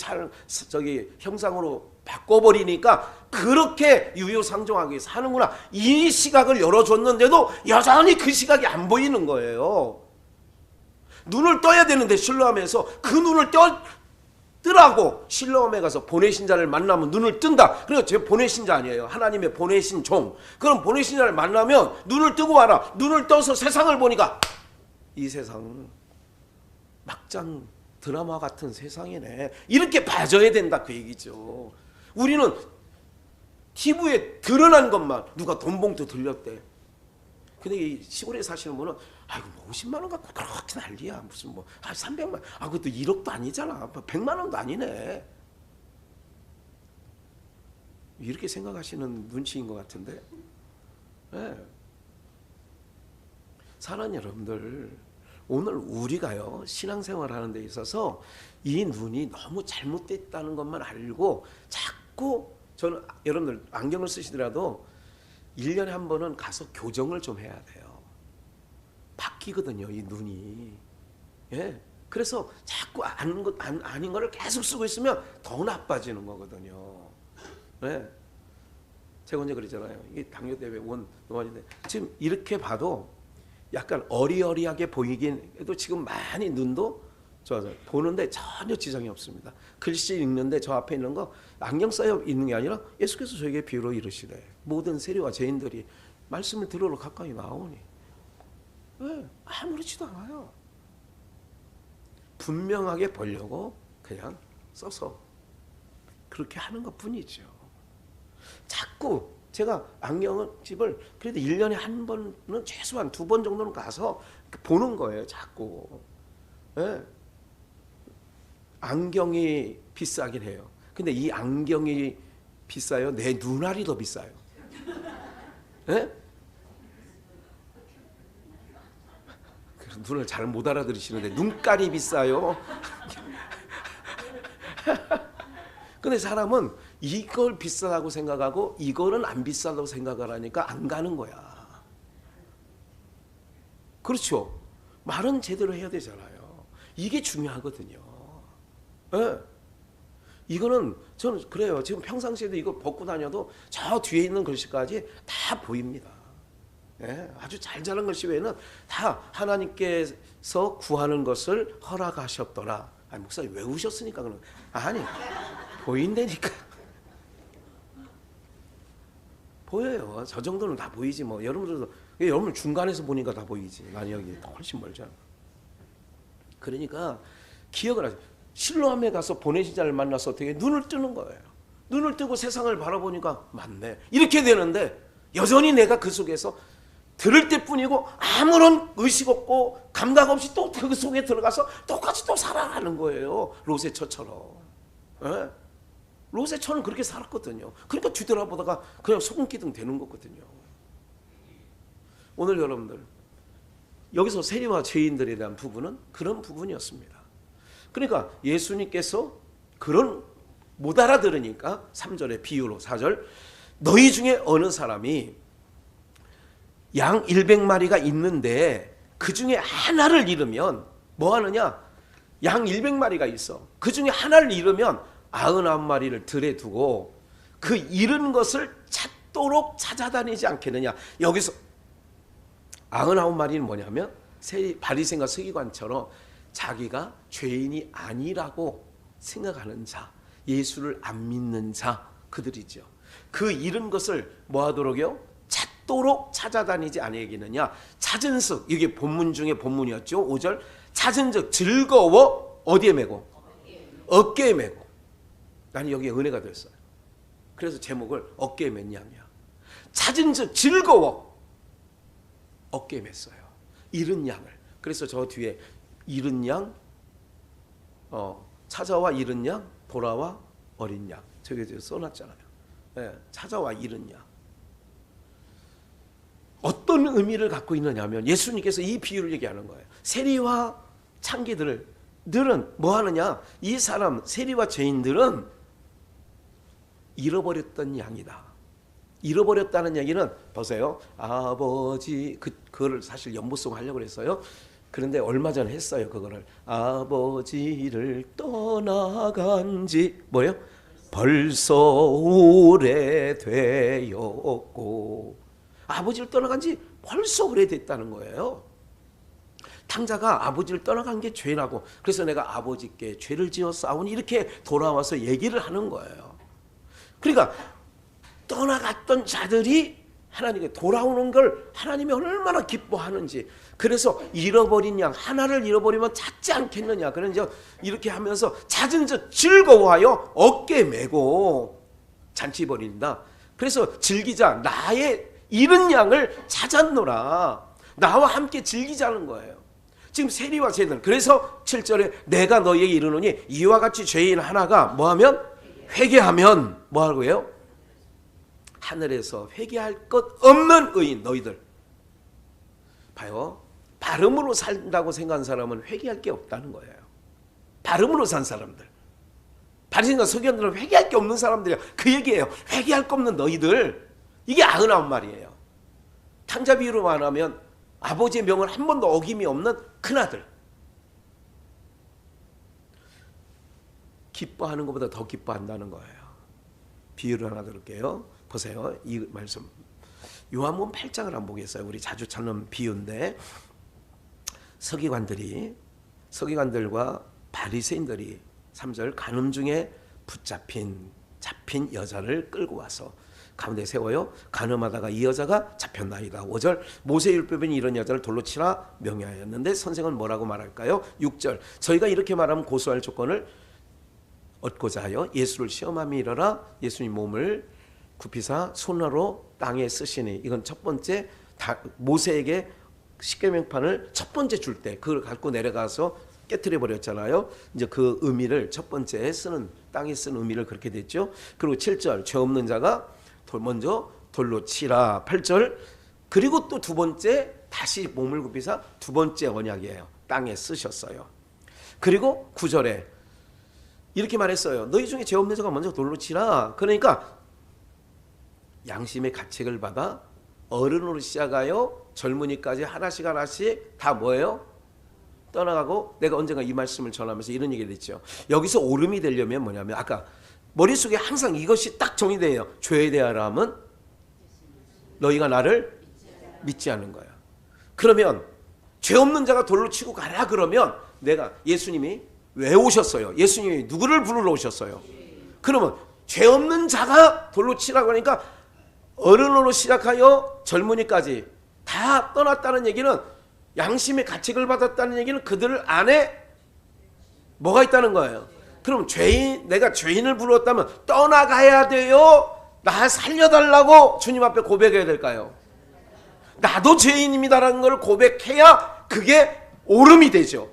S1: 형상으로 바꿔버리니까 그렇게 유유상종하게 사는구나. 이 시각을 열어줬는데도 여전히 그 시각이 안 보이는 거예요. 눈을 떠야 되는데 실로암에서 그 눈을 뜨라고 실로암에 가서 보내신 자를 만나면 눈을 뜬다. 그래서 제 보내신 자 아니에요. 하나님의 보내신 종. 그럼 보내신 자를 만나면 눈을 뜨고 와라. 눈을 떠서 세상을 보니까 이 세상 막장 드라마 같은 세상이네. 이렇게 봐줘야 된다 그 얘기죠. 우리는 TV에 드러난 것만 누가 돈 봉투 들렸대. 근데 이 시골에 사시는 분은 아이고 뭐 50만 원 갖고 그렇게 난리야. 무슨 뭐 300만 그것도 1억도 아니잖아. 100만 원도 아니네. 이렇게 생각하시는 눈치인 것 같은데. 네. 사랑하는 여러분들, 오늘 우리가요 신앙생활 하는 데 있어서 이 눈이 너무 잘못됐다는 것만 알고 자꾸, 저는 여러분들 안경을 쓰시더라도 1년에 한 번은 가서 교정을 좀 해야 돼요. 바뀌거든요 이 눈이. 예. 그래서 자꾸 아닌 거를 계속 쓰고 있으면 더 나빠지는 거거든요. 예. 제가 언제 그랬잖아요. 이게 당뇨 때문에 온 노안인데 지금 이렇게 봐도 약간 어리어리하게 보이긴 해도 지금 많이 눈도 좋아져요. 보는데 전혀 지장이 없습니다. 글씨 읽는데 저 앞에 있는 거 안경 써야 있는 게 아니라 예수께서 저에게 비유로 이르시되 모든 세리와 죄인들이 말씀을 들으러 가까이 나오니 왜 아무렇지도 않아요. 분명하게 보려고 그냥 써서 그렇게 하는 것 뿐이죠. 자꾸 제가 안경을 집을 그래도 1년에 한 번은 최소한 2번 정도는 가서 보는 거예요. 자꾸. 예. 안경이 비싸긴 해요. 근데 이 안경이 비싸요? 내 눈알이 더 비싸요. 예? 눈을 잘 못 알아들으시는데 눈깔이 비싸요. 근데 사람은 이걸 비싸다고 생각하고 이거는 안 비싸다고 생각을 하니까 안 가는 거야. 그렇죠? 말은 제대로 해야 되잖아요. 이게 중요하거든요. 예. 이거는 저는 그래요. 지금 평상시에도 이거 벗고 다녀도 저 뒤에 있는 글씨까지 다 보입니다. 예. 아주 잘 자란 글씨 외에는 다 하나님께서 구하는 것을 허락하셨더라. 아니, 목사님 외우셨으니까 그런. 아니, 보인다니까. 보여요. 저 정도는 다 보이지 뭐. 여러분들도 여러분 중간에서 보니까 다 보이지. 난 여기 훨씬 멀잖아. 그러니까 기억을 하세요. 실로암에 가서 보내시자를 만나서 어떻게 눈을 뜨는 거예요. 눈을 뜨고 세상을 바라보니까 맞네. 이렇게 되는데 여전히 내가 그 속에서 들을 때뿐이고 아무런 의식 없고 감각 없이 또 그 속에 들어가서 똑같이 또 살아가는 거예요. 롯의 처처럼. 예? 롯의 처는 그렇게 살았거든요. 그러니까 뒤돌아보다가 그냥 소금기둥 되는 거거든요. 오늘 여러분들 여기서 세리와 죄인들에 대한 부분은 그런 부분이었습니다. 그러니까 예수님께서 그런 못 알아들으니까 3절의 비유로 4절 너희 중에 어느 사람이 양 100마리가 있는데 그 중에 하나를 잃으면 뭐 하느냐? 양 100마리가 있어. 그 중에 하나를 잃으면 99마리를 들에 두고 그 잃은 것을 찾도록 찾아다니지 않겠느냐. 여기서 99마리는 뭐냐면 바리새인과 서기관처럼 자기가 죄인이 아니라고 생각하는 자, 예수를 안 믿는 자, 그들이죠. 그 잃은 것을 뭐 하도록요? 찾도록 찾아다니지 아니하겠느냐. 찾은즉, 이게 본문 중에 본문이었죠. 5절 찾은즉 즐거워 어디에 메고? 어깨에 메고. 나는 여기에 은혜가 됐어요. 그래서 제목을 어깨에 맸냐며. 찾은즉 즐거워 어깨에 맸어요. 잃은 양을. 그래서 저 뒤에 잃은 양, 찾아와 잃은 양, 돌아와 어린 양. 저기 써놨잖아요. 네, 찾아와 잃은 양. 어떤 의미를 갖고 있느냐면 예수님께서 이 비유를 얘기하는 거예요. 세리와 창기들은 뭐 하느냐? 이 사람 세리와 죄인들은 잃어버렸던 양이다. 잃어버렸다는 얘기는 보세요. 아버지 그거를 사실 연보송 하려고 그랬어요. 그런데 얼마 전에 했어요. 그거를 아버지를 떠나간 지 뭐예요? 벌써 오래되었고. 아버지를 떠나간 지 벌써 오래됐다는 거예요. 탕자가 아버지를 떠나간 게 죄라고. 그래서 내가 아버지께 죄를 지었사오니 이렇게 돌아와서 얘기를 하는 거예요. 그러니까 떠나갔던 자들이 하나님께 돌아오는 걸 하나님이 얼마나 기뻐하는지. 그래서 잃어버린 양 하나를 잃어버리면 찾지 않겠느냐. 그래서 이렇게 하면서 찾은 즉 즐거워하여 어깨에 메고 잔치 벌인다. 그래서 즐기자. 나의 잃은 양을 찾았노라. 나와 함께 즐기자는 거예요. 지금 세리와 세들. 그래서 7절에 내가 너희에게 이르노니 이와 같이 죄인 하나가 뭐하면 회개하면 뭐하고요? 하늘에서 회개할 것 없는 의인 너희들. 봐요. 발음으로 산다고 생각하는 사람은 회개할 게 없다는 거예요. 발음으로 산 사람들. 바리새인과 서기관들은 회개할 게 없는 사람들이야. 그 얘기예요. 회개할 거 없는 너희들. 이게 99말이에요. 탕자 비유로 말하면 아버지의 명을 한 번도 어김이 없는 큰아들. 기뻐하는 것보다 더 기뻐한다는 거예요. 비유를 하나 들을게요. 보세요. 이 말씀. 요한복음 8장을 한번 보겠어요. 우리 자주 찾는 비유인데 서기관들과 바리새인들이 3절 간음 중에 잡힌 여자를 끌고 와서 가운데 세워요. 간음하다가 이 여자가 잡혔나이다. 5절 모세율법에는 이런 여자를 돌로 치라 명령하였는데 선생은 뭐라고 말할까요? 6절 저희가 이렇게 말하면 고소할 조건을 얻고자 하여 예수를 시험함이 이르라. 예수님 몸을 굽히사 손으로 땅에 쓰시니. 이건 첫 번째 모세에게 십계명판을 첫 번째 줄 때 그걸 갖고 내려가서 깨트려 버렸잖아요. 이제 그 의미를 첫 번째 쓰는 땅에 쓴 의미를 그렇게 됐죠. 그리고 7절 죄 없는 자가 먼저 돌로 치라. 8절 그리고 또 두 번째 다시 몸을 굽히사 두 번째 언약이에요. 땅에 쓰셨어요. 그리고 9절에 이렇게 말했어요. 너희 중에 죄 없는 자가 먼저 돌로 치라. 그러니까 양심의 가책을 받아 어른으로 시작하여 젊은이까지 하나씩 다 뭐예요? 떠나가고 내가 언젠가 이 말씀을 전하면서 이런 얘기를 했죠. 여기서 오름이 되려면 뭐냐면 아까 머릿속에 항상 이것이 딱 정의돼요. 죄에 대하여는 너희가 나를 믿지 않는 거야. 그러면 죄 없는 자가 돌로 치고 가라 그러면 내가 예수님이 왜 오셨어요? 예수님이 누구를 부르러 오셨어요? 그러면 죄 없는 자가 돌로 치라고 하니까 어른으로 시작하여 젊은이까지 다 떠났다는 얘기는 양심의 가책을 받았다는 얘기는 그들 안에 뭐가 있다는 거예요. 그럼 내가 죄인을 불렀다면 떠나가야 돼요? 나 살려달라고 주님 앞에 고백해야 될까요? 나도 죄인입니다라는 걸 고백해야 그게 오름이 되죠.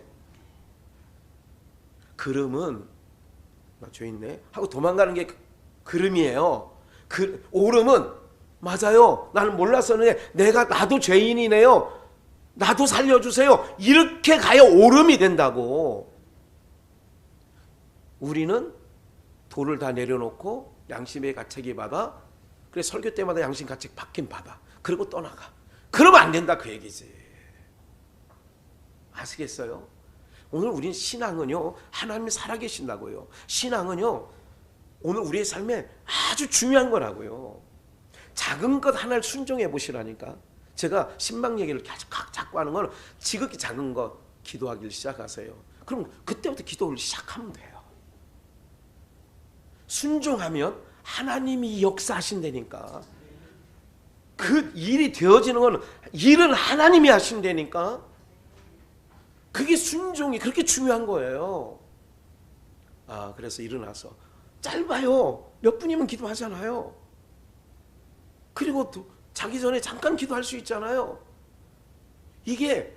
S1: 그름은 나 죄인네 하고 도망가는 게 그름이에요. 오름은 맞아요. 나는 몰랐었는데 나도 죄인이네요. 나도 살려주세요. 이렇게 가야 오름이 된다고. 우리는 돌을 다 내려놓고 양심의 가책이 받아. 그래 설교 때마다 양심 가책 받긴 받아. 그리고 떠나가. 그러면 안 된다 그 얘기지. 아시겠어요? 오늘 우린 신앙은요 하나님이 살아계신다고요. 신앙은요 오늘 우리의 삶에 아주 중요한 거라고요. 작은 것 하나를 순종해 보시라니까. 제가 신방 얘기를 자꾸 하는 건 지극히 작은 것 기도하기를 시작하세요. 그럼 그때부터 기도를 시작하면 돼요. 순종하면 하나님이 역사하신다니까. 그 일이 되어지는 건 일은 하나님이 하신다니까. 그게 순종이 그렇게 중요한 거예요. 그래서 일어나서 짧아요. 몇 분이면 기도하잖아요. 그리고 또 자기 전에 잠깐 기도할 수 있잖아요. 이게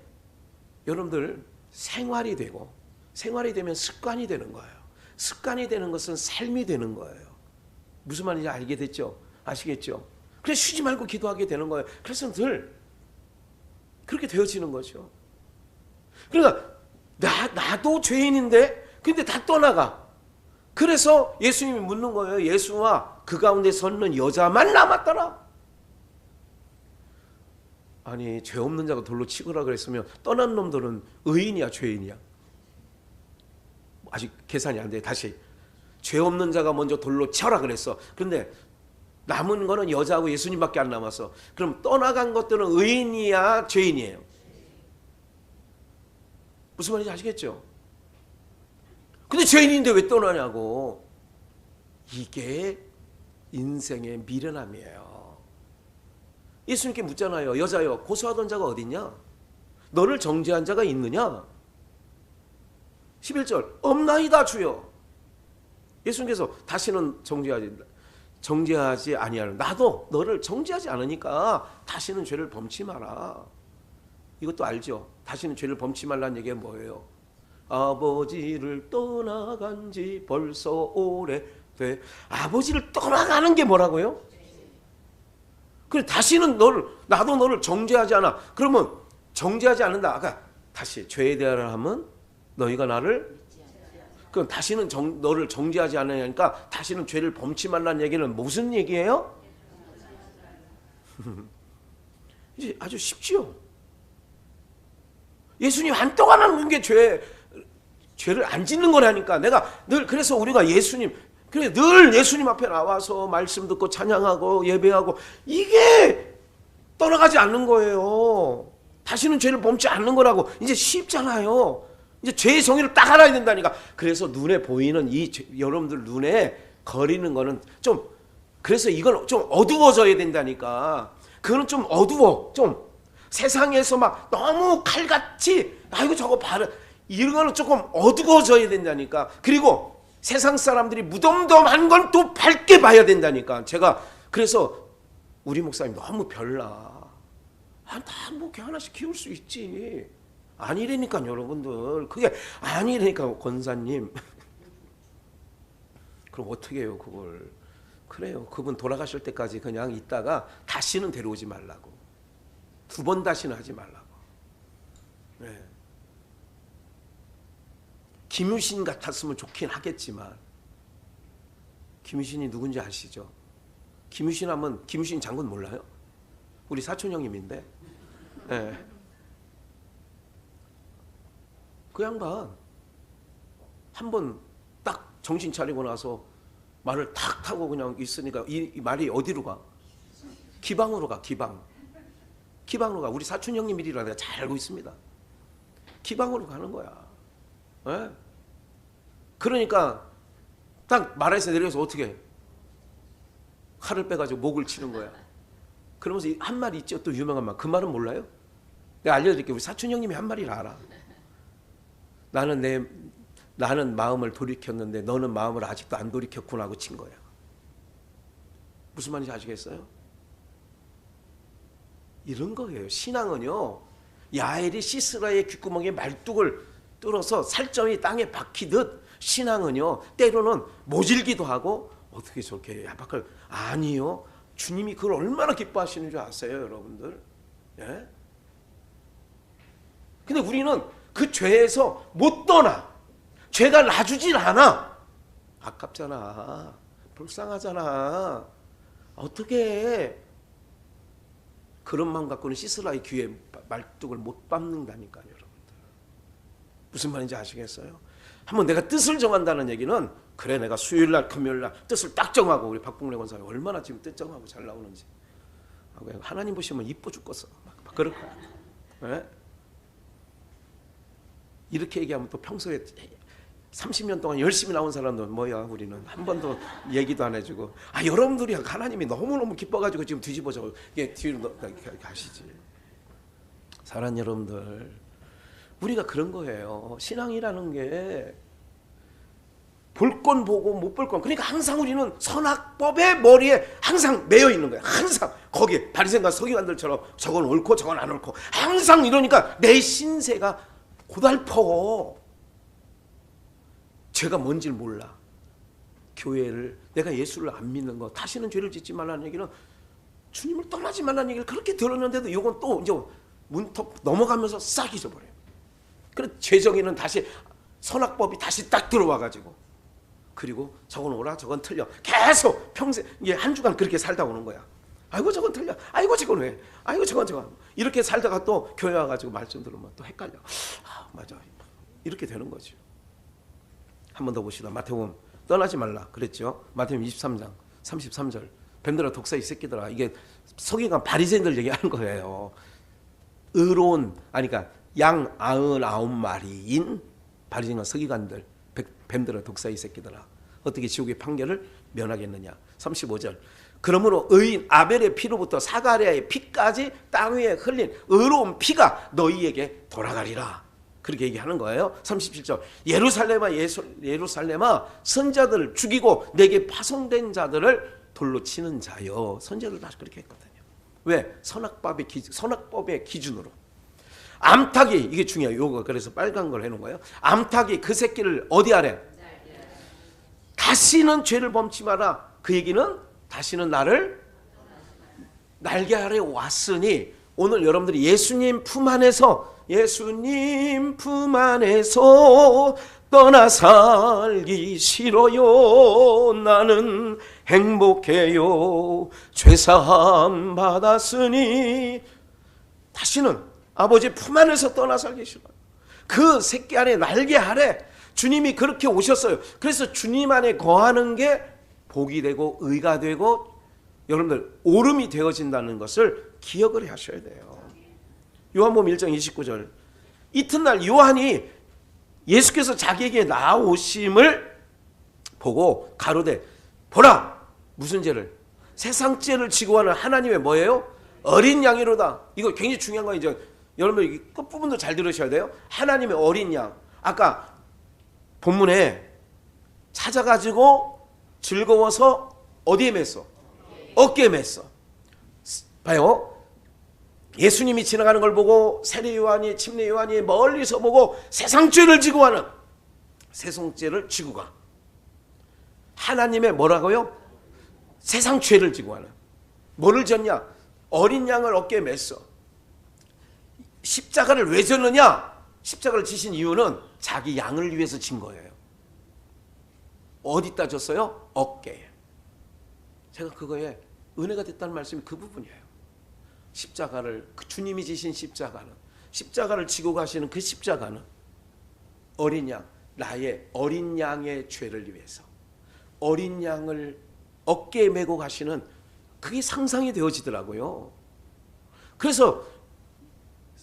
S1: 여러분들 생활이 되고 생활이 되면 습관이 되는 거예요. 습관이 되는 것은 삶이 되는 거예요. 무슨 말인지 알게 됐죠? 아시겠죠? 그래서 쉬지 말고 기도하게 되는 거예요. 그래서 늘 그렇게 되어지는 거죠. 그러니까 나도 죄인인데 근데 다 떠나가. 그래서 예수님이 묻는 거예요. 예수와 그 가운데 섰는 여자만 남았더라. 아니 죄 없는 자가 돌로 치거라 그랬으면 떠난 놈들은 의인이야 죄인이야? 아직 계산이 안 돼. 다시 죄 없는 자가 먼저 돌로 쳐라 그랬어. 그런데 남은 거는 여자하고 예수님밖에 안 남았어. 그럼 떠나간 것들은 의인이야 죄인이에요? 무슨 말인지 아시겠죠? 근데 죄인인데 왜 떠나냐고. 이게 인생의 미련함이에요. 예수님께 묻잖아요. 여자여 고소하던 자가 어딨냐? 너를 정죄한 자가 있느냐? 11절 없나이다 주여. 예수님께서 다시는 정죄하지 정죄하지 아니하는, 나도 너를 정죄하지 않으니까 다시는 죄를 범치 마라. 이것도 알죠? 다시는 죄를 범치 말라는 얘기가 뭐예요? 아버지를 떠나간 지 벌써 오래돼. 아버지를 떠나가는 게 뭐라고요? 그래, 다시는 나도 너를 정죄하지 않아. 그러면 정죄하지 않는다. 아까 다시 죄에 대하여 하면 너희가 나를, 그럼 다시는 너를 정죄하지 않으니까 다시는 죄를 범치 말라는 얘기는 무슨 얘기예요? 이제 아주 쉽지요. 예수님 안 떠나는 게 죄를 안 짓는 거라니까. 내가 늘, 그래서 우리가 예수님, 그래 늘 예수님 앞에 나와서 말씀 듣고 찬양하고 예배하고, 이게 떠나가지 않는 거예요. 다시는 죄를 범치 않는 거라고. 이제 쉽잖아요. 이제 죄의 정의를 딱 알아야 된다니까. 그래서 눈에 보이는 여러분들 눈에 거리는 거는 좀, 그래서 이건 좀 어두워져야 된다니까. 그거는 좀 어두워. 좀 세상에서 막 너무 칼같이 아이고 저거 봐라, 이런 거는 조금 어두워져야 된다니까. 그리고 세상 사람들이 무덤덤한 건 또 밝게 봐야 된다니까. 제가 그래서 우리 목사님 너무 별나. 뭐 하나씩 키울 수 있지. 아니라니까 여러분들. 그게 아니라니까 권사님. 그럼 어떻게 해요 그걸. 그래요, 그분 돌아가실 때까지 그냥 있다가 다시는 데려오지 말라고. 2번 다시는 하지 말라고. 네. 김유신 같았으면 좋긴 하겠지만, 김유신이 누군지 아시죠? 김유신 하면 김유신 장군 몰라요? 우리 사촌 형님인데. 네. 그 양반 한 번 딱 정신 차리고 나서 말을 탁 타고 그냥 있으니까 이 말이 어디로 가? 기방으로 가. 기방으로 가. 우리 사촌 형님 일이라 내가 잘 알고 있습니다. 기방으로 가는 거야. 네? 그러니까 딱 말에서 내려서 어떻게 해? 칼을 빼가지고 목을 치는 거야. 그러면서 한 말이 있죠, 또 유명한 말. 그 말은 몰라요? 내가 알려드릴게요. 우리 사촌 형님이 한 말이라 알아. 나는 마음을 돌이켰는데 너는 마음을 아직도 안 돌이켰구나 하고 친 거야. 무슨 말인지 아시겠어요? 이런 거예요. 신앙은요, 야엘이 시스라의 귓구멍에 말뚝을 뚫어서 살점이 땅에 박히듯, 신앙은요 때로는 모질기도 하고 어떻게 저렇게 야박할, 아니요, 주님이 그걸 얼마나 기뻐하시는 줄 아세요 여러분들? 예? 근데 우리는 그 죄에서 못 떠나. 죄가 놔주질 않아. 아깝잖아. 불쌍하잖아. 어떻게 그런 마음 갖고는 시스라의 귀에 말뚝을 못 밟는다니까요 여러분들. 무슨 말인지 아시겠어요? 한번 내가 뜻을 정한다는 얘기는, 그래 내가 수요일날 금요일날 뜻을 딱 정하고, 우리 박봉래 권사님 얼마나 지금 뜻 정하고 잘 나오는지. 하나님 보시면 이뻐 죽겠어. 막 그럴 거야. 네? 이렇게 얘기하면 또 평소에 30년 동안 열심히 나온 사람도 뭐야 우리는 한 번도 얘기도 안 해주고. 여러분들이 하나님이 너무너무 기뻐가지고 지금 뒤집어져 이게 뒤로 가시지. 사랑하는 여러분들, 우리가 그런 거예요. 신앙이라는 게 볼 건 보고 못 볼 건. 그러니까 항상 우리는 선악법의 머리에 항상 매여 있는 거예요. 항상 거기에 바리새인과 서기관들처럼 저건 옳고 저건 안 옳고 항상 이러니까 내 신세가 고달퍼. 죄가 뭔지를 몰라. 교회를, 내가 예수를 안 믿는 거, 다시는 죄를 짓지 말라는 얘기는 주님을 떠나지 말라는 얘기를 그렇게 들었는데도 이건 또 이제 문턱 넘어가면서 싹 잊어버려요. 그래 죄정의는 다시, 선악법이 다시 딱 들어와가지고, 그리고 저건 옳아 저건 틀려, 계속 평생 이게 한 주간 그렇게 살다 오는 거야. 아이고 저건 틀려, 아이고 저건 왜, 아이고 저건 이렇게 살다가 또 교회 와가지고 말씀 들으면 또 헷갈려. 맞아, 이렇게 되는 거죠. 한 번 더 봅시다. 마태복음 떠나지 말라 그랬죠. 마태복음 23장 33절. 뱀들아 독사 이 새끼들아. 이게 서기관 바리새인들 얘기하는 거예요. 의로운, 그러니까 양 99마리인 바리새인과 서기관들, 뱀들아 독사 이 새끼들아, 어떻게 지옥의 판결을 면하겠느냐. 35절. 그러므로 의인 아벨의 피로부터 사가랴의 피까지 땅 위에 흘린 의로운 피가 너희에게 돌아가리라. 그렇게 얘기하는 거예요. 37절. 예루살렘아 선자들을 죽이고 내게 파송된 자들을 돌로 치는 자여. 선지자들 다 그렇게 했거든요. 왜? 선악법의 기준으로. 암탉이, 이게 중요해요. 요거 그래서 빨간 걸 해놓은 거예요. 암탉이 그 새끼를 어디 아래? 다시는 죄를 범치 마라. 그 얘기는 다시는 나를 날개 아래 왔으니, 오늘 여러분들이 예수님 품 안에서 떠나 살기 싫어요. 나는 행복해요. 죄사함 받았으니 다시는 아버지 품 안에서 떠나 살기 싫어요. 그 새끼 안에 날개 아래 주님이 그렇게 오셨어요. 그래서 주님 안에 거하는 게 복이 되고 의가 되고 여러분들 오름이 되어진다는 것을 기억을 하셔야 돼요. 요한복음 1장 29절, 이튿날 요한이 예수께서 자기에게 나오심을 보고 가로되 보라, 무슨 죄를? 세상 죄를 지고 하는 하나님의 뭐예요? 어린 양이로다. 이거 굉장히 중요한 거예요. 여러분 이 끝부분도 잘 들으셔야 돼요. 하나님의 어린 양. 아까 본문에 찾아가지고 즐거워서 어디에 맸어? 어깨에 맸어. 봐요. 예수님이 지나가는 걸 보고 세례 요한이, 침례 요한이 멀리서 보고 세상 죄를 지고 하는, 세상 죄를 지고 가. 하나님의 뭐라고요? 세상 죄를 지고 하는. 뭐를 졌냐? 어린 양을 어깨에 맸어. 십자가를 왜 졌느냐? 십자가를 지신 이유는 자기 양을 위해서 진 거예요. 어디다 졌어요? 어깨에. 제가 그거에 은혜가 됐다는 말씀이 그 부분이에요. 십자가를, 주님이 지신 십자가를 지고 가시는 그 십자가는 어린 양, 나의 어린 양의 죄를 위해서 어린 양을 어깨에 메고 가시는, 그게 상상이 되어지더라고요. 그래서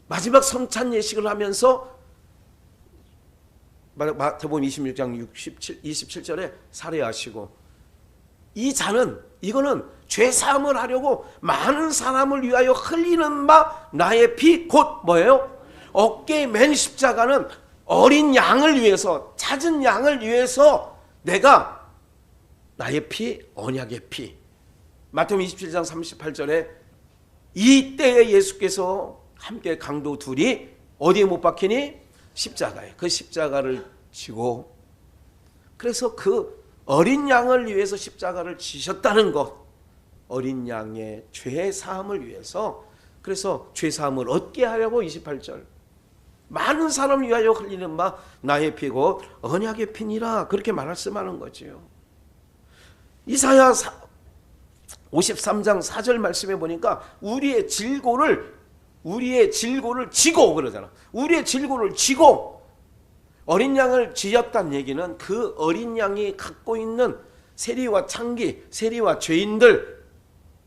S1: 마지막 성찬 예식을 하면서 마태복음 26장 27절에 살해하시고, 이 잔은, 이거는 죄사함을 하려고 많은 사람을 위하여 흘리는 바 나의 피, 곧 뭐예요? 어깨에 맨 십자가는 어린 양을 위해서, 찾은 양을 위해서 내가 나의 피, 언약의 피. 마태복음 27장 38절에 이때에 예수께서 함께 강도 둘이 어디에 못 박히니? 십자가에. 그 십자가를 지고, 그래서 그 어린 양을 위해서 십자가를 지셨다는 것, 어린 양의 죄 사함을 위해서, 그래서 죄 사함을 얻게 하려고 28절 많은 사람을 위하여 흘리는 바 나의 피고 언약의 피니라, 그렇게 말씀하는 거지요. 이사야 53장 4절 말씀에 보니까 우리의 질고를 지고 그러잖아. 우리의 질고를 지고 어린 양을 지었다는 얘기는 그 어린 양이 갖고 있는 세리와 창기, 세리와 죄인들,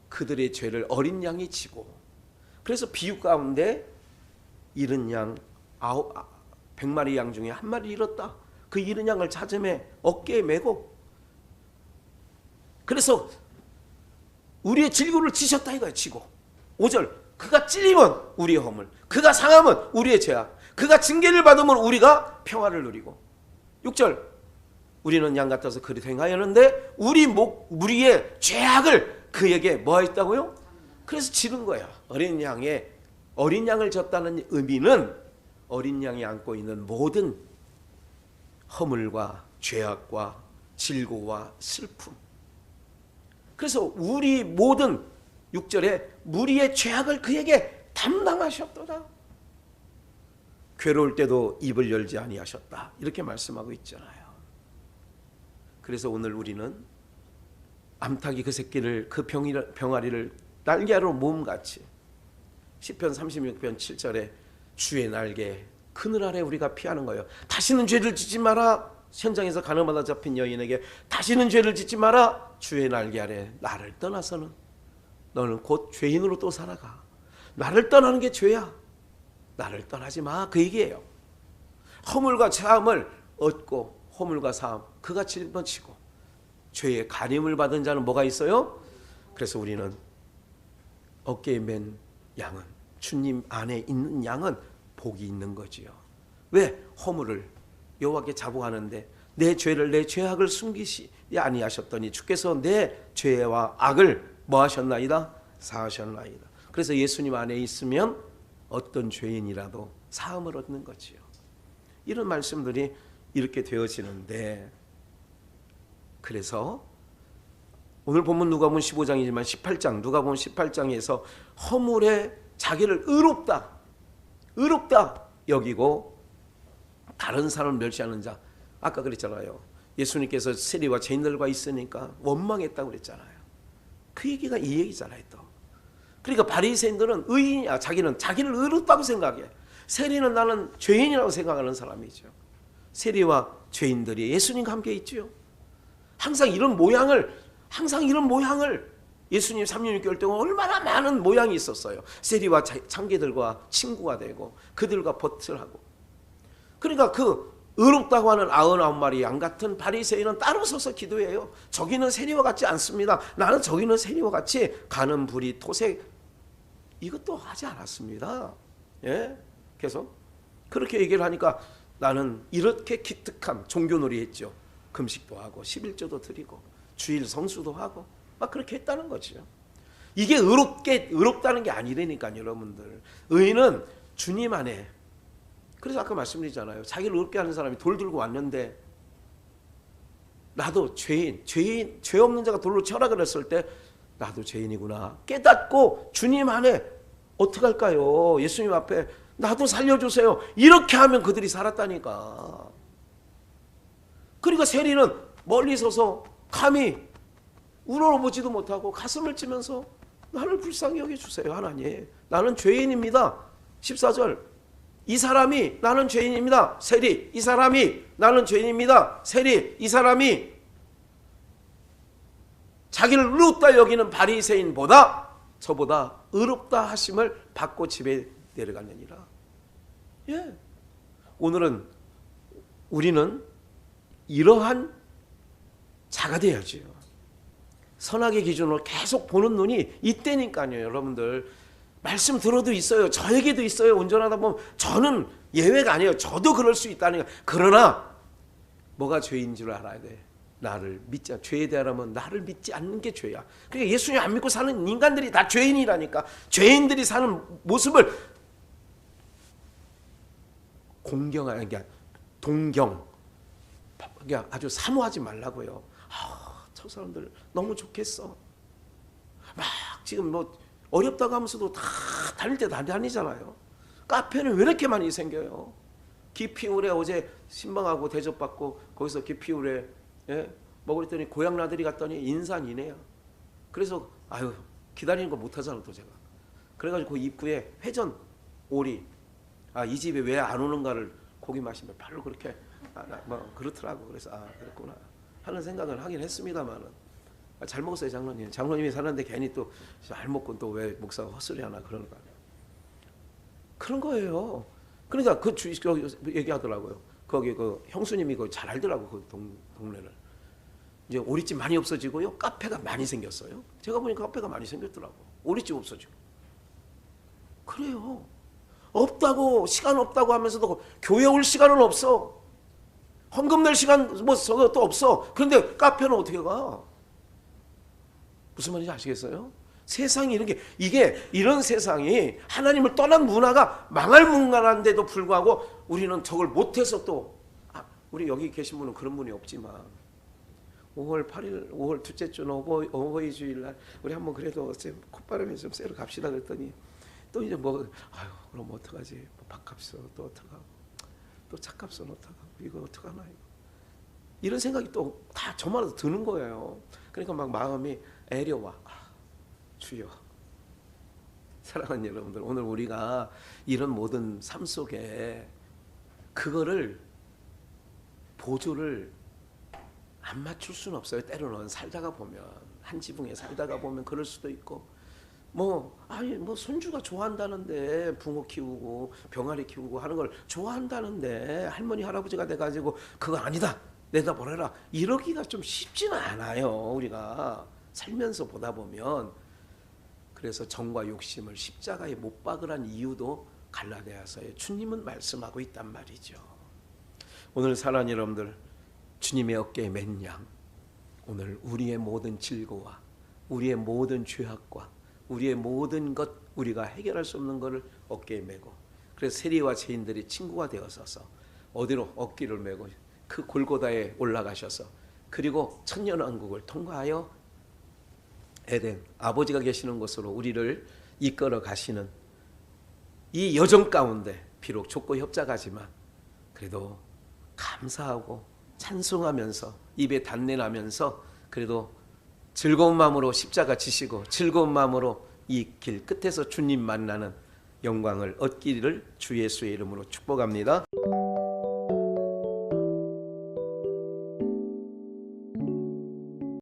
S1: 그들의 죄를 어린 양이 지고, 그래서 비유 가운데 잃은 양 100마리 양 중에 한 마리 잃었다. 그 잃은 양을 찾음에 어깨에 메고, 그래서 우리의 질고를 지셨다 이거야. 지고. 5절, 그가 찔리면 우리의 허물, 그가 상하면 우리의 죄악, 그가 징계를 받으면 우리가 평화를 누리고. 6절, 우리는 양 같아서 그리 행하였는데 우리의 죄악을 그에게 뭐 했다고요? 그래서 지른 거야. 어린 양을 졌다는 의미는 어린 양이 안고 있는 모든 허물과 죄악과 질고와 슬픔. 그래서 우리 모든 6절에 무리의 죄악을 그에게 담당하셨도다. 괴로울 때도 입을 열지 아니하셨다. 이렇게 말씀하고 있잖아요. 그래서 오늘 우리는 암탉이 그 새끼를, 그 병아리를 날개로 몸같이, 시편 36편 7절에 주의 날개 그늘 아래 우리가 피하는 거예요. 다시는 죄를 짓지 마라. 현장에서 가늠하다 잡힌 여인에게 다시는 죄를 짓지 마라. 주의 날개 아래 나를 떠나서는 너는 곧 죄인으로 또 살아가. 나를 떠나는 게 죄야. 나를 떠나지 마. 그 얘기예요. 허물과 사함을 얻고 허물과 사함 그가 짊어지고 죄의 가림을 받은 자는 뭐가 있어요? 그래서 우리는 어깨에 맨 양은, 주님 안에 있는 양은 복이 있는 거지요. 왜? 허물을 여호와께 자복하는데 내 죄를 내 죄악을 숨기시 아니하셨더니 주께서 내 죄와 악을 뭐 하셨나이다? 사하셨나이다. 그래서 예수님 안에 있으면 어떤 죄인이라도 사함을 얻는 거지요. 이런 말씀들이 이렇게 되어지는데, 그래서 오늘 본문 누가복음 15장이지만 18장 누가복음 18장에서 허물에 자기를 의롭다 여기고 다른 사람을 멸시하는 자, 아까 그랬잖아요. 예수님께서 세리와 죄인들과 있으니까 원망했다고 그랬잖아요. 그 얘기가 이 얘기잖아요. 또 그러니까 바리새인들은 의인이야. 자기는 자기를 의롭다고 생각해. 세리는 나는 죄인이라고 생각하는 사람이죠. 세리와 죄인들이 예수님과 함께 있죠. 항상 이런 모양을 예수님 3년 6개월 동안 얼마나 많은 모양이 있었어요. 세리와 창기들과 친구가 되고 그들과 버틀하고. 그러니까 그 의롭다고 하는 99마리 양 같은 바리새인은 따로 서서 기도해요. 저기는 세리와 같지 않습니다. 나는 저기는 세리와 같이 가는 불이 토색 이것도 하지 않았습니다. 예? 계속 그렇게 얘기를 하니까 나는 이렇게 기특한 종교놀이 했죠. 금식도 하고 11조도 드리고 주일 성수도 하고 막 그렇게 했다는 거죠. 이게 의롭다는 게 아니라니까요, 여러분들. 의인은 주님 안에. 그래서 아까 말씀드리잖아요. 자기를 의롭게 하는 사람이 돌 들고 왔는데 나도 죄 없는 자가 돌로 쳐라 그랬을 때 나도 죄인이구나 깨닫고 주님 안에 어떻게 할까요? 예수님 앞에 나도 살려주세요. 이렇게 하면 그들이 살았다니까. 그러니까 세리는 멀리 서서 감히 우러러보지도 못하고 가슴을 치면서 나를 불쌍히 여겨주세요 하나님. 나는 죄인입니다. 14절 이 사람이 나는 죄인입니다. 세리 이 사람이 나는 죄인입니다. 세리 이 사람이 자기를 의롭다 여기는 바리새인보다 저보다 의롭다 하심을 받고 집에 내려가느니라. 예. 오늘은 우리는 이러한 자가 되어야죠. 선악의 기준으로 계속 보는 눈이 이때니까요. 여러분들 말씀 들어도 있어요. 저에게도 있어요. 운전하다 보면 저는 예외가 아니에요. 저도 그럴 수 있다는 거예요. 그러나 뭐가 죄인 줄 알아야 돼. 나를 믿지 죄에 대하면 나를 믿지 않는 게 죄야. 그러니까 예수님 안 믿고 사는 인간들이 다 죄인이라니까. 죄인들이 사는 모습을 공경하는 게 동경 아주 사모하지 말라고요. 저 사람들 너무 좋겠어. 막 지금 뭐 어렵다고 하면서도 다 다닐 때 다 다니잖아요. 카페는 왜 이렇게 많이 생겨요? 기피울에 어제 신방하고 대접받고 거기서 기피울에 뭐 그랬더니 고향 나들이 갔더니 인산이네요. 그래서 아유 기다리는 거 못하잖아 또 제가. 그래가지고 그 입구에 회전 오리 이 집에 왜 안 오는가를 고기 마시면 바로 그렇게 뭐 그렇더라고. 그래서 그랬구나 하는 생각을 하긴 했습니다만은 잘 먹었어요 장로님. 장로님이 사는데 괜히 또 잘 먹고 또 왜 목사가 헛소리하나 그런가. 그런 거예요. 그러니까 그 얘기하더라고요. 거기 그 형수님이 잘 알더라고 그 동네를. 이제 오리집 많이 없어지고요. 카페가 많이 생겼어요. 제가 보니까 카페가 많이 생겼더라고. 오리집 없어지고. 그래요. 없다고 시간 없다고 하면서도 교회 올 시간은 없어. 헌금 낼 시간 뭐 또 없어. 그런데 카페는 어떻게 가? 무슨 말인지 아시겠어요? 세상이 이런 세상이 하나님을 떠난 문화가 망할 문화인데도 불구하고 우리는 저걸 못해서 또 우리 여기 계신 분은 그런 분이 없지만 5월 8일 5월 둘째 주 어버이 주일날 우리 한번 그래도 콧바람에 좀 쐬러 갑시다 그랬더니 또 이제 그럼 어떡하지? 뭐 밥값은 또 어떡하고 또 차값은 어떡하고 이거 어떡하나 이거 이런 생각이 또 다 저마다 드는 거예요. 그러니까 막 마음이 애려와. 주여 사랑하는 여러분들, 오늘 우리가 이런 모든 삶 속에 그거를 보조를 안 맞출 수는 없어요. 때로는 살다가 보면 한 지붕에 살다가 보면 그럴 수도 있고 뭐 손주가 좋아한다는데 붕어 키우고 병아리 키우고 하는 걸 좋아한다는데 할머니 할아버지가 돼가지고 그거 아니다 내다보내라 이러기가 좀 쉽지는 않아요. 우리가 살면서 보다 보면. 그래서 정과 욕심을 십자가에 못 박으란 이유도 갈라디아서에 주님은 말씀하고 있단 말이죠. 오늘 사랑하는 여러분들, 주님의 어깨에 맨 양, 오늘 우리의 모든 질고와 우리의 모든 죄악과 우리의 모든 것, 우리가 해결할 수 없는 것을 어깨에 메고, 그래서 세리와 죄인들이 친구가 되어서서 어디로? 어깨를 메고 그 골고다에 올라가셔서, 그리고 천년왕국을 통과하여 에덴, 아버지가 계시는 곳으로 우리를 이끌어 가시는 이 여정 가운데 비록 좁고 협착하지만 그래도 감사하고 찬송하면서 입에 단내 나면서 그래도 즐거운 마음으로 십자가 지시고 즐거운 마음으로 이 길 끝에서 주님 만나는 영광을 얻기를 주 예수의 이름으로 축복합니다.